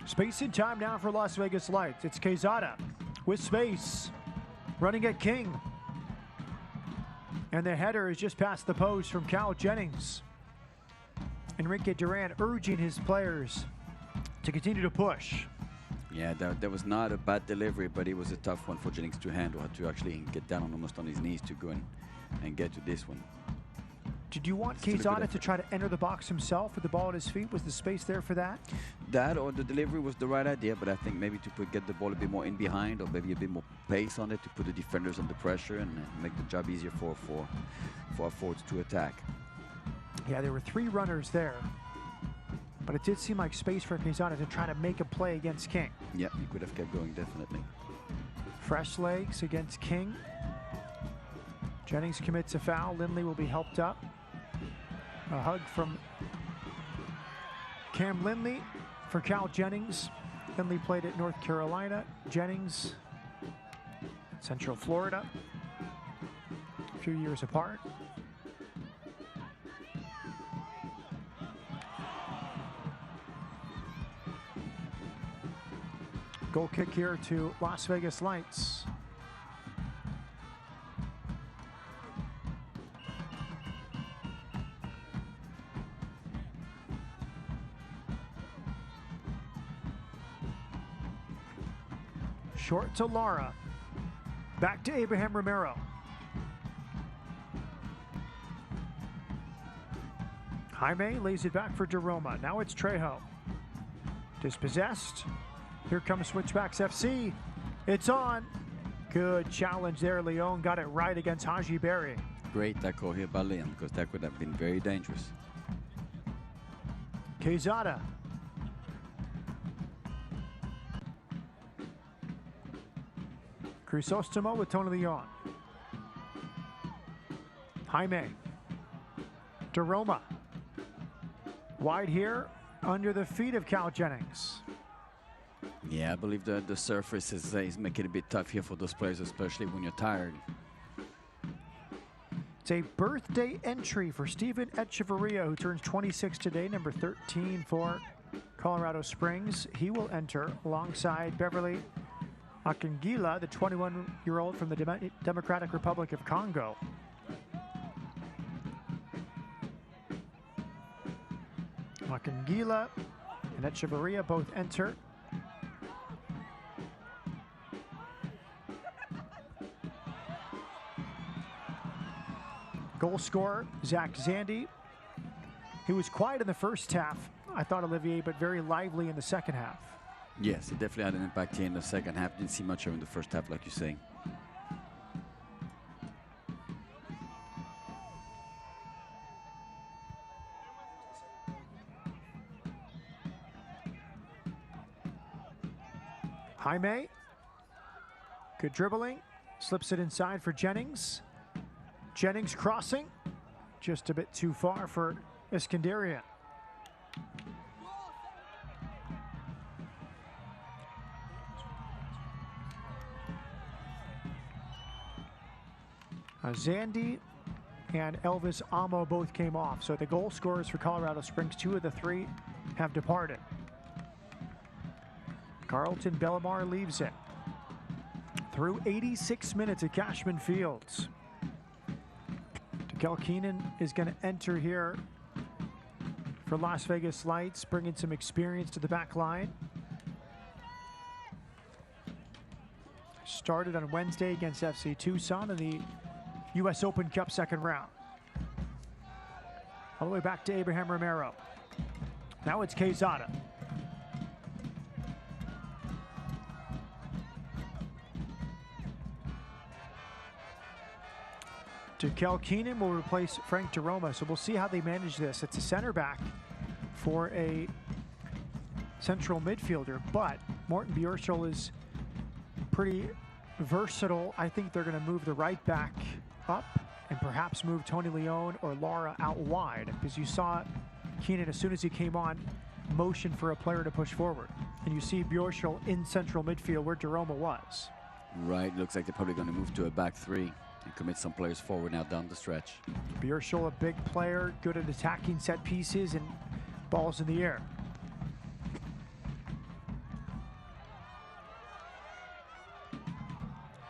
Space and time now for Las Vegas Lights. It's Quezada with space, running at King. And the header is just past the post from Cal Jennings. Enrique Duran urging his players to continue to push. Yeah, that was not a bad delivery, but it was a tough one for Jennings to handle. Had to actually get down almost on his knees to go and get to this one. Did you want Quezada to try to enter the box himself with the ball at his feet? Was the space there for that? That or the delivery was the right idea, but I think maybe to get the ball a bit more in behind, or maybe a bit more pace on it to put the defenders under pressure and make the job easier for our forwards to attack. Yeah, there were 3 runners there, but it did seem like space for Quezada to try to make a play against King. Yeah, he could have kept going, definitely. Fresh legs against King. Jennings commits a foul. Lindley will be helped up. A hug from Cam Lindley for Cal Jennings. Lindley played at North Carolina. Jennings, Central Florida. A few years apart. Goal kick here to Las Vegas Lights. Short to Lara. Back to Abraham Romero. Jaime lays it back for Jeroma. Now it's Trejo. Dispossessed. Here comes Switchbacks FC. It's on. Good challenge there. Leon got it right against Haji Berry. Great tackle here by Leon, because that could have been very dangerous. Quezada. Crisostomo with Tony Leon. Jaime. Jeroma. Wide here, under the feet of Cal Jennings. Yeah, I believe the surface is making it a bit tough here for those players, especially when you're tired. It's a birthday entry for Steven Echeverria, who turns 26 today, number 13 for Colorado Springs. He will enter alongside Beverly Akangila, the 21-year-old from the Democratic Republic of Congo. Akangila and Echeverria both enter. Goal scorer, Zach Zandy. He was quiet in the first half, I thought, Olivier, but very lively in the second half. Yes, it definitely had an impact here in the second half. Didn't see much of him in the first half, like you're saying. Jaime, good dribbling, slips it inside for Jennings. Jennings crossing, just a bit too far for Iskandarian. Zandy and Elvis Amo both came off, so the goal scorers for Colorado Springs, 2 of the 3 have departed. Carlton Bellamar leaves it. Through 86 minutes at Cashman Fields. Dekel Keenan is going to enter here for Las Vegas Lights, bringing some experience to the back line. Started on Wednesday against FC Tucson in the U.S. Open Cup second round. All the way back to Abraham Romero. Now it's Quezada. Dekel Keenan will replace Frank Jeroma, so we'll see how they manage this. It's a center back for a central midfielder, but Morten Bjørshol is pretty versatile. I think they're going to move the right back up and perhaps move Tony Leone or Lara out wide, because you saw Keenan, as soon as he came on, motion for a player to push forward. And you see Bjorschel in central midfield where Jeroma was. Right, looks like they're probably going to move to a back three and commit some players forward now down the stretch. Bjorschel, a big player, good at attacking set pieces and balls in the air.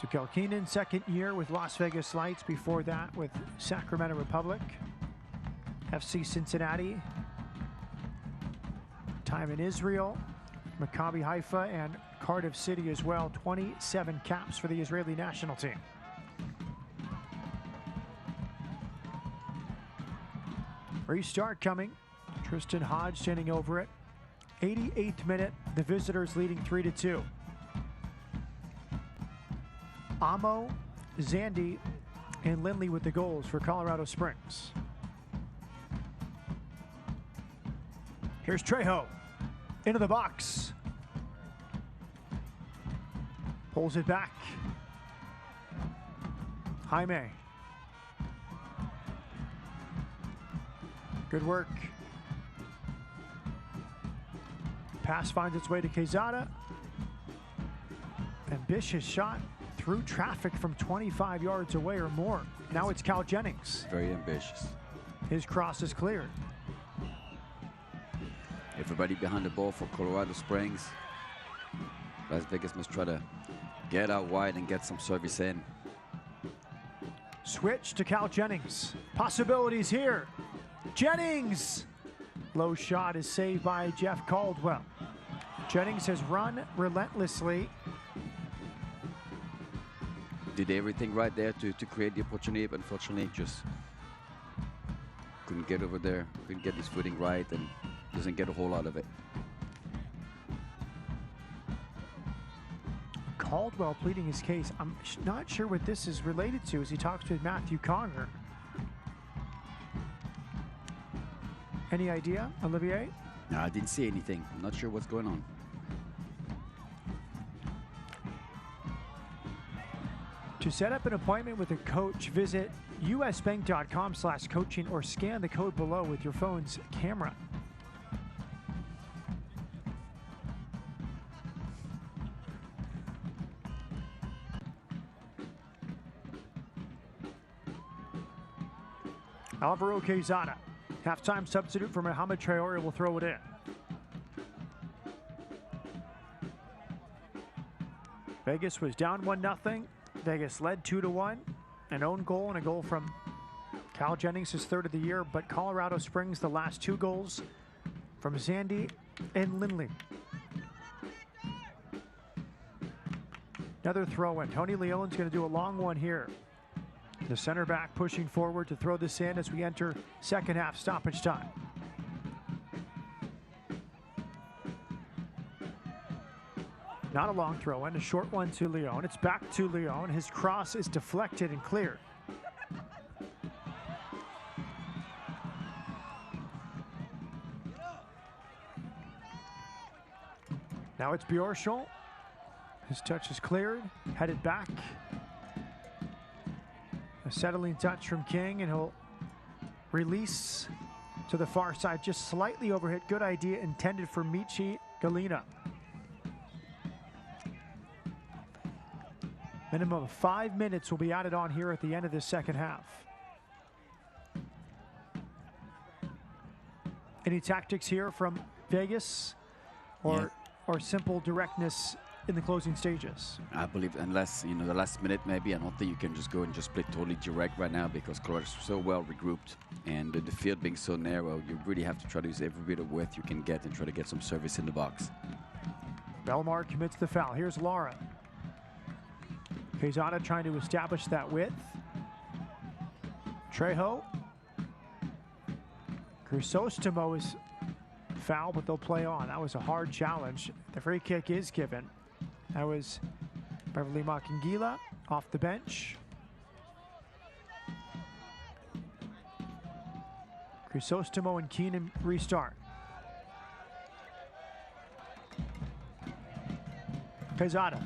To Keenan, second year with Las Vegas Lights, before that with Sacramento Republic, FC Cincinnati, time in Israel, Maccabi Haifa, and Cardiff City as well. 27 caps for the Israeli national team. Restart coming. Tristan Hodge standing over it. 88th minute, the visitors leading 3-2. Amo, Zandy, and Lindley with the goals for Colorado Springs. Here's Trejo into the box. Pulls it back. Jaime. Good work. Pass finds its way to Quezada. Ambitious shot through traffic from 25 yards away or more. Now it's Cal Jennings. Very ambitious. His cross is cleared. Everybody behind the ball for Colorado Springs. Las Vegas must try to get out wide and get some service in. Switch to Cal Jennings. Possibilities here. Jennings! Low shot is saved by Jeff Caldwell. Jennings has run relentlessly. Did everything right there to create the opportunity, but unfortunately just couldn't get over there, couldn't get his footing right, and doesn't get a whole lot of it. Caldwell pleading his case. I'm not sure what this is related to as he talks with Matthew Conger. Any idea, Olivier? No, I didn't see anything. I'm not sure what's going on. To set up an appointment with a coach, visit usbank.com/coaching or scan the code below with your phone's camera. Alvaro Quezada, halftime substitute for Mohamed Traore, will throw it in. Vegas was down 1-0. Vegas led 2-1. An own goal and a goal from Cal Jennings, his third of the year, but Colorado Springs, the last two goals from Zandy and Lindley. Another throw in. Tony Leone's going to do a long one here. The center back pushing forward to throw this in as we enter second half stoppage time. Not a long throw in, a short one to Leone. It's back to Leone. His cross is deflected and cleared. Now it's Bjorschel. His touch is cleared, headed back. A settling touch from King, and he'll release to the far side, just slightly overhit. Good idea intended for Michi Galina. Minimum of 5 minutes will be added on here at the end of the second half. Any tactics here from Vegas or simple directness in the closing stages? I believe unless, the last minute maybe, I don't think you can just go and just play totally direct right now because Colorado's so well regrouped and the field being so narrow, you really have to try to use every bit of width you can get and try to get some service in the box. Belmar commits the foul. Here's Lara. Quezada trying to establish that width. Trejo. Crisostomo is foul, but they'll play on. That was a hard challenge. The free kick is given. That was Beverly Makingila off the bench. Crisostomo and Keenan restart. Quezada.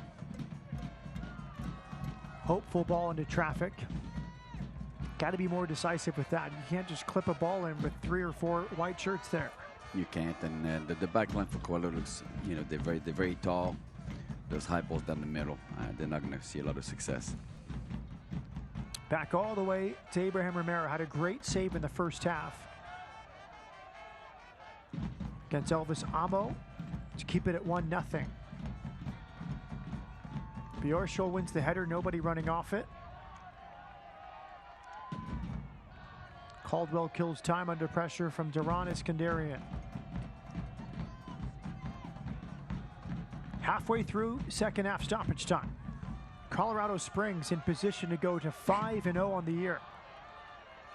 Hopeful ball into traffic. Got to be more decisive with that. You can't just clip a ball in with 3 or 4 white shirts there. You can't, and the back line for Colorado looks, you know, they're very tall. Those high balls down the middle, they're not going to see a lot of success. Back all the way to Abraham Romero. Had a great save in the first half against Elvis Amo to keep it at 1-0. Bjorshol wins the header, nobody running off it. Caldwell kills time under pressure from Duran Iskandarian. Halfway through second half stoppage time. Colorado Springs in position to go to 5-0 on the year.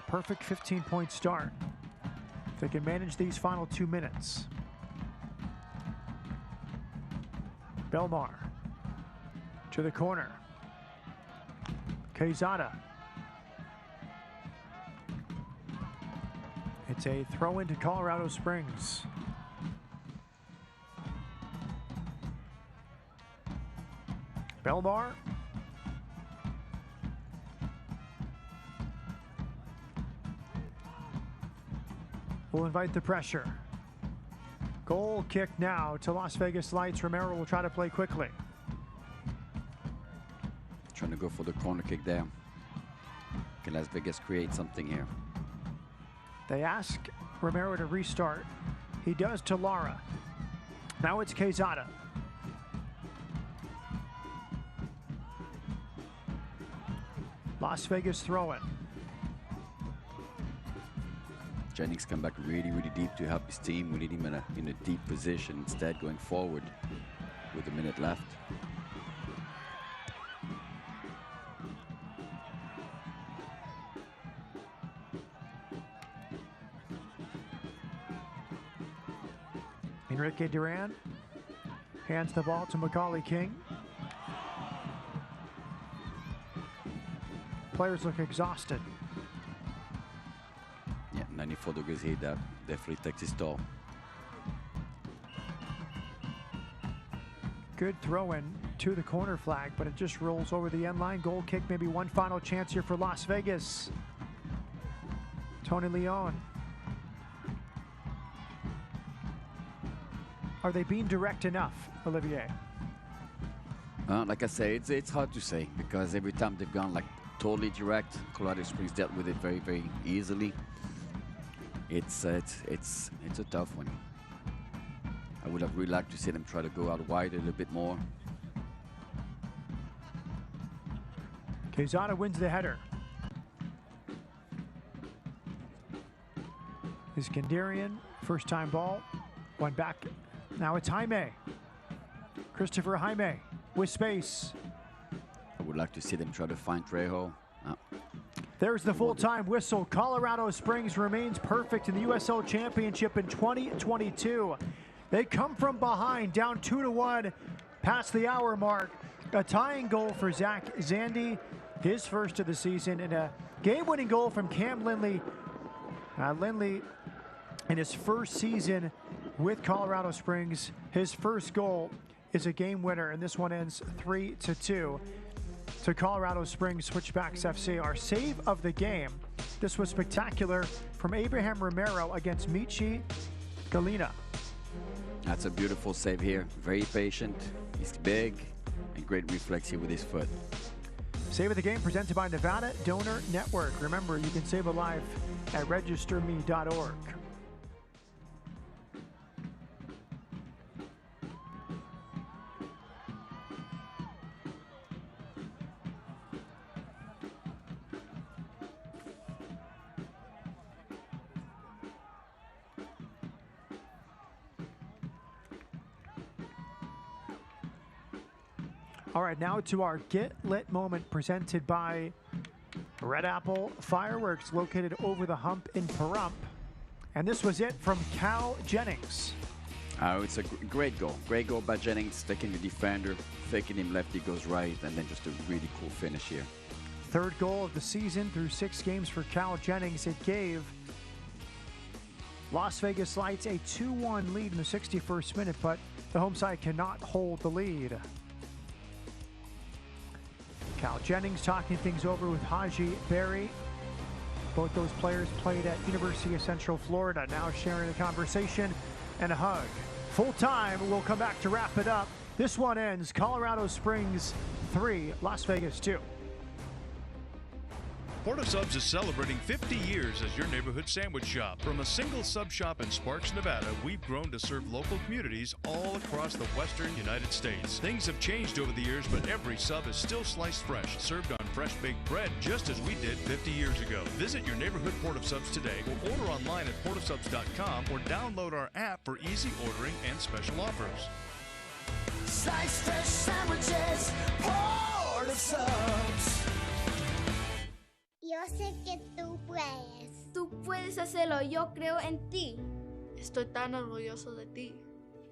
Perfect 15-point start if they can manage these final 2 minutes. Belmar to the corner. Quezada. It's a throw into Colorado Springs. Belmar. Will invite the pressure. Goal kick now to Las Vegas Lights. Romero will try to play quickly. Trying to go for the corner kick there. Can Las Vegas create something here? They ask Romero to restart. He does to Lara. Now it's Quezada. Las Vegas throw it. Jennings come back really deep to help his team. We need him in a deep position instead, going forward with a minute left. Enrique Duran hands the ball to Macaulay King. Players look exhausted. Yeah, 94 degrees heat, that definitely takes his toll. Good throw in to the corner flag, but it just rolls over the end line. Goal kick, maybe one final chance here for Las Vegas. Tony Leon. Are they being direct enough, Olivier? Like I say, it's hard to say because every time they've gone like totally direct, Colorado Springs dealt with it very easily. It's a tough one. I would have really liked to see them try to go out wide a little bit more. Quezada wins the header. Iskandarian, first time ball, one back. Now it's Jaime. Christopher Jaime with space. I would like to see them try to find Trejo. There's the full-time whistle. Colorado Springs remains perfect in the USL Championship in 2022. They come from behind, down 2-1, past the hour mark. A tying goal for Zach Zandy, his first of the season, and a game-winning goal from Cam Lindley. Lindley, in his first season with Colorado Springs, his first goal is a game winner, and this one ends 3-2 to Colorado Springs Switchbacks FC. Our save of the game, this was spectacular from Abraham Romero against Michi Galina. That's a beautiful save here. Very patient. He's big and great reflex here with his foot. Save of the game presented by Nevada Donor Network. Remember, you can save a life at registerme.org. All right, now to our Get Lit moment presented by Red Apple Fireworks, located over the hump in Pahrump. And this was it from Cal Jennings. It's a great goal. Great goal by Jennings, taking the defender, faking him left, he goes right, and then just a really cool finish here. Third goal of the season through 6 games for Cal Jennings. It gave Las Vegas Lights a 2-1 lead in the 61st minute, but the home side cannot hold the lead. Cal Jennings talking things over with Haji Berry. Both those players played at University of Central Florida, now sharing a conversation and a hug. Full time, we'll come back to wrap it up. This one ends Colorado Springs 3, Las Vegas 2. Port of Subs is celebrating 50 years as your neighborhood sandwich shop. From a single sub shop in Sparks, Nevada, we've grown to serve local communities all across the western United States. Things have changed over the years, but every sub is still sliced fresh, served on fresh baked bread, just as we did 50 years ago. Visit your neighborhood Port of Subs today or order online at portofsubs.com or download our app for easy ordering and special offers. Slice fresh sandwiches, Port of Subs. Yo sé que tú puedes. Tú puedes hacerlo, yo creo en ti. Estoy tan orgulloso de ti.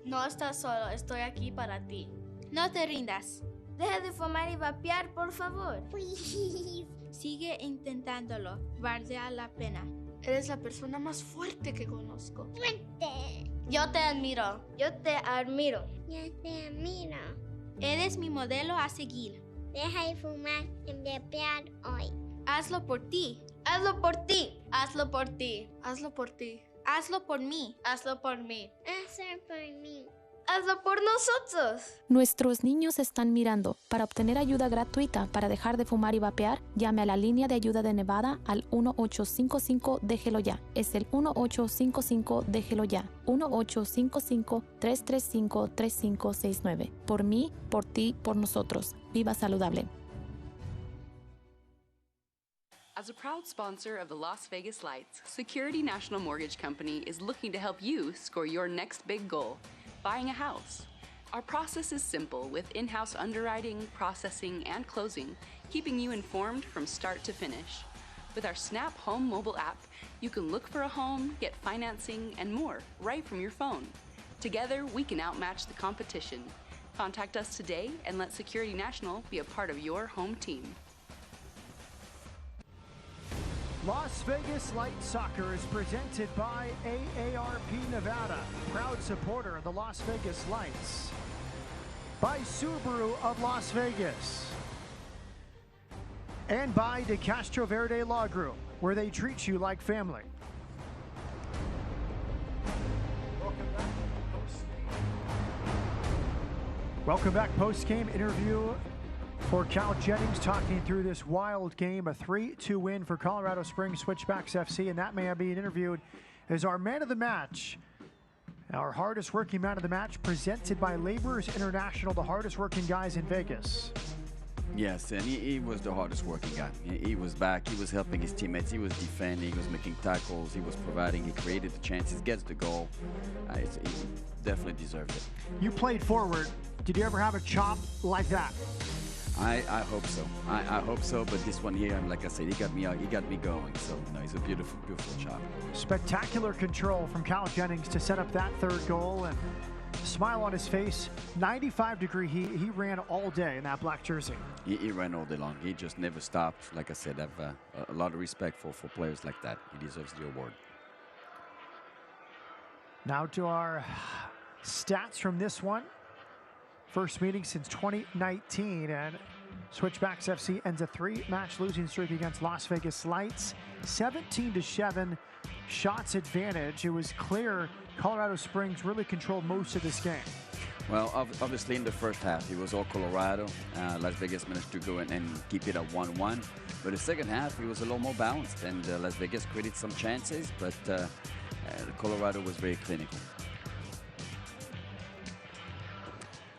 No estás solo, estoy aquí para ti. No te rindas. Deja de fumar y vapear, por favor. Please. Sigue intentándolo, vale la pena. Eres la persona más fuerte que conozco. Fuerte. Yo te admiro. Yo te admiro. Yo te admiro. Eres mi modelo a seguir. Deja de fumar y vapear hoy. Hazlo por ti. Hazlo por ti. Hazlo por ti. Hazlo por ti. Hazlo por mí. Hazlo por mí. Hazlo por mí. Hazlo por nosotros. Nuestros niños están mirando. Para obtener ayuda gratuita para dejar de fumar y vapear, llame a la línea de ayuda de Nevada al 1855 Déjelo Ya. Es el 1855 Déjelo Ya. 1855-335-3569. Por mí, por ti, por nosotros. Viva saludable. As a proud sponsor of the Las Vegas Lights, Security National Mortgage Company is looking to help you score your next big goal, buying a house. Our process is simple with in-house underwriting, processing, and closing, keeping you informed from start to finish. With our Snap Home mobile app, you can look for a home, get financing, and more right from your phone. Together, we can outmatch the competition. Contact us today and let Security National be a part of your home team. Las Vegas Light Soccer is presented by AARP Nevada, proud supporter of the Las Vegas Lights. By Subaru of Las Vegas. And by De Castro Verde Law Group, where they treat you like family. Welcome back. Post-game interview for Cal Jennings, talking through this wild game, a 3-2 win for Colorado Springs Switchbacks FC, and that man being interviewed as our man of the match, our hardest working man of the match, presented by Laborers International, the hardest working guys in Vegas. Yes, and he was the hardest working guy. He was back, he was helping his teammates, he was defending, he was making tackles, he was providing, he created the chances, gets the goal. He definitely deserved it. You played forward. Did you ever have a chop like that? I hope so. I hope so, but this one here, like I said, he got me going. So, no, it's a beautiful, beautiful shot. Spectacular control from Cal Jennings to set up that third goal, and smile on his face. 95-degree heat. He ran all day in that black jersey. He ran all day long. He just never stopped. Like I said, I have a lot of respect for players like that. He deserves the award. Now to our stats from this one. First meeting since 2019, and Switchbacks FC ends a 3-match losing streak against Las Vegas Lights. 17-7 shots advantage. It was clear Colorado Springs really controlled most of this game. Well, obviously in the first half, it was all Colorado. Las Vegas managed to go in and keep it at 1-1. But the second half, it was a little more balanced, and Las Vegas created some chances, but Colorado was very clinical.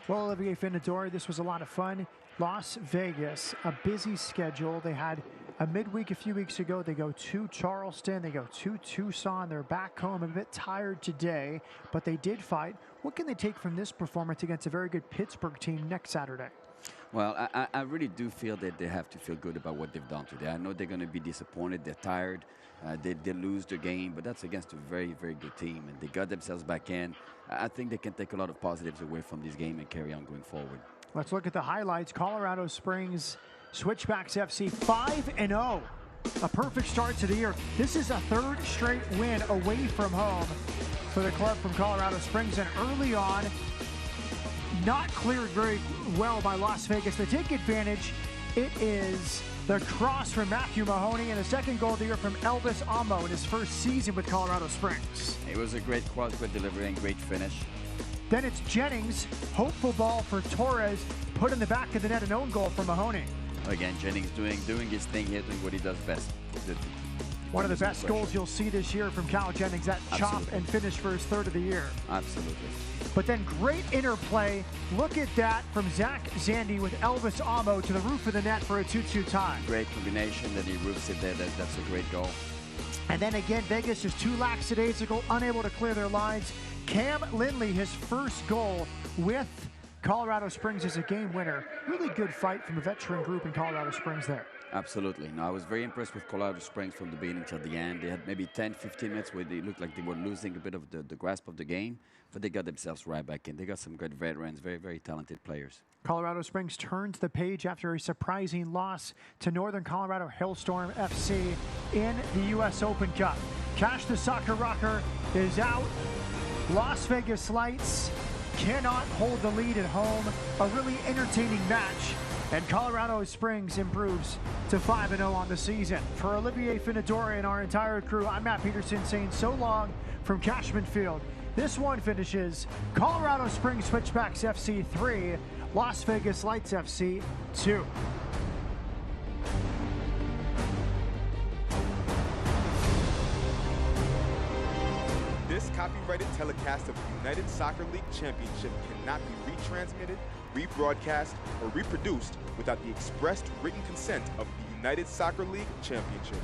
Well, Olivier Finadori, this was a lot of fun. Las Vegas, a busy schedule. They had a midweek a few weeks ago. They go to Charleston. They go to Tucson. They're back home, a bit tired today, but they did fight. What can they take from this performance against a very good Pittsburgh team next Saturday? Well, I really do feel that they have to feel good about what they've done today. I know they're going to be disappointed. They're tired. They lose the game, but that's against a very, very good team, and they got themselves back in. I think they can take a lot of positives away from this game and carry on going forward. Let's look at the highlights. Colorado Springs Switchbacks FC 5-0. A perfect start to the year. This is a third straight win away from home for the club from Colorado Springs, and early on, not cleared very well by Las Vegas. They take advantage, It is the cross from Matthew Mahoney and the second goal of the year from Elvis Amo in his first season with Colorado Springs. It was a great cross, good delivery, and great finish. Then it's Jennings, hopeful ball for Torres, put in the back of the net, an own goal for Mahoney. Again, Jennings doing his thing here, doing what he does best. One of the best goals you'll see this year from Cal Jennings, that chop and finish for his third of the year. Absolutely. But then great interplay. Look at that from Zach Zandy with Elvis Amo to the roof of the net for a 2-2 tie. Great combination, that he roofs it there. That's a great goal. And then again, Vegas is too lackadaisical, unable to clear their lines. Cam Lindley, his first goal with Colorado Springs as a game winner. Really good fight from a veteran group in Colorado Springs there. Absolutely. No, I was very impressed with Colorado Springs from the beginning till the end. They had maybe 10, 15 minutes where they looked like they were losing a bit of the grasp of the game, but they got themselves right back in. They got some good veterans, very, very talented players. Colorado Springs turns the page after a surprising loss to Northern Colorado Hailstorm FC in the U.S. Open Cup. Cash the Soccer Rocker is out. Las Vegas Lights cannot hold the lead at home. A really entertaining match. And Colorado Springs improves to 5-0 on the season. For Olivier Finadori and our entire crew, I'm Matt Peterson saying so long from Cashman Field. This one finishes Colorado Springs Switchbacks FC 3, Las Vegas Lights FC 2. This copyrighted telecast of the United Soccer League Championship cannot be retransmitted, rebroadcast, or reproduced without the expressed written consent of the United Soccer League Championship.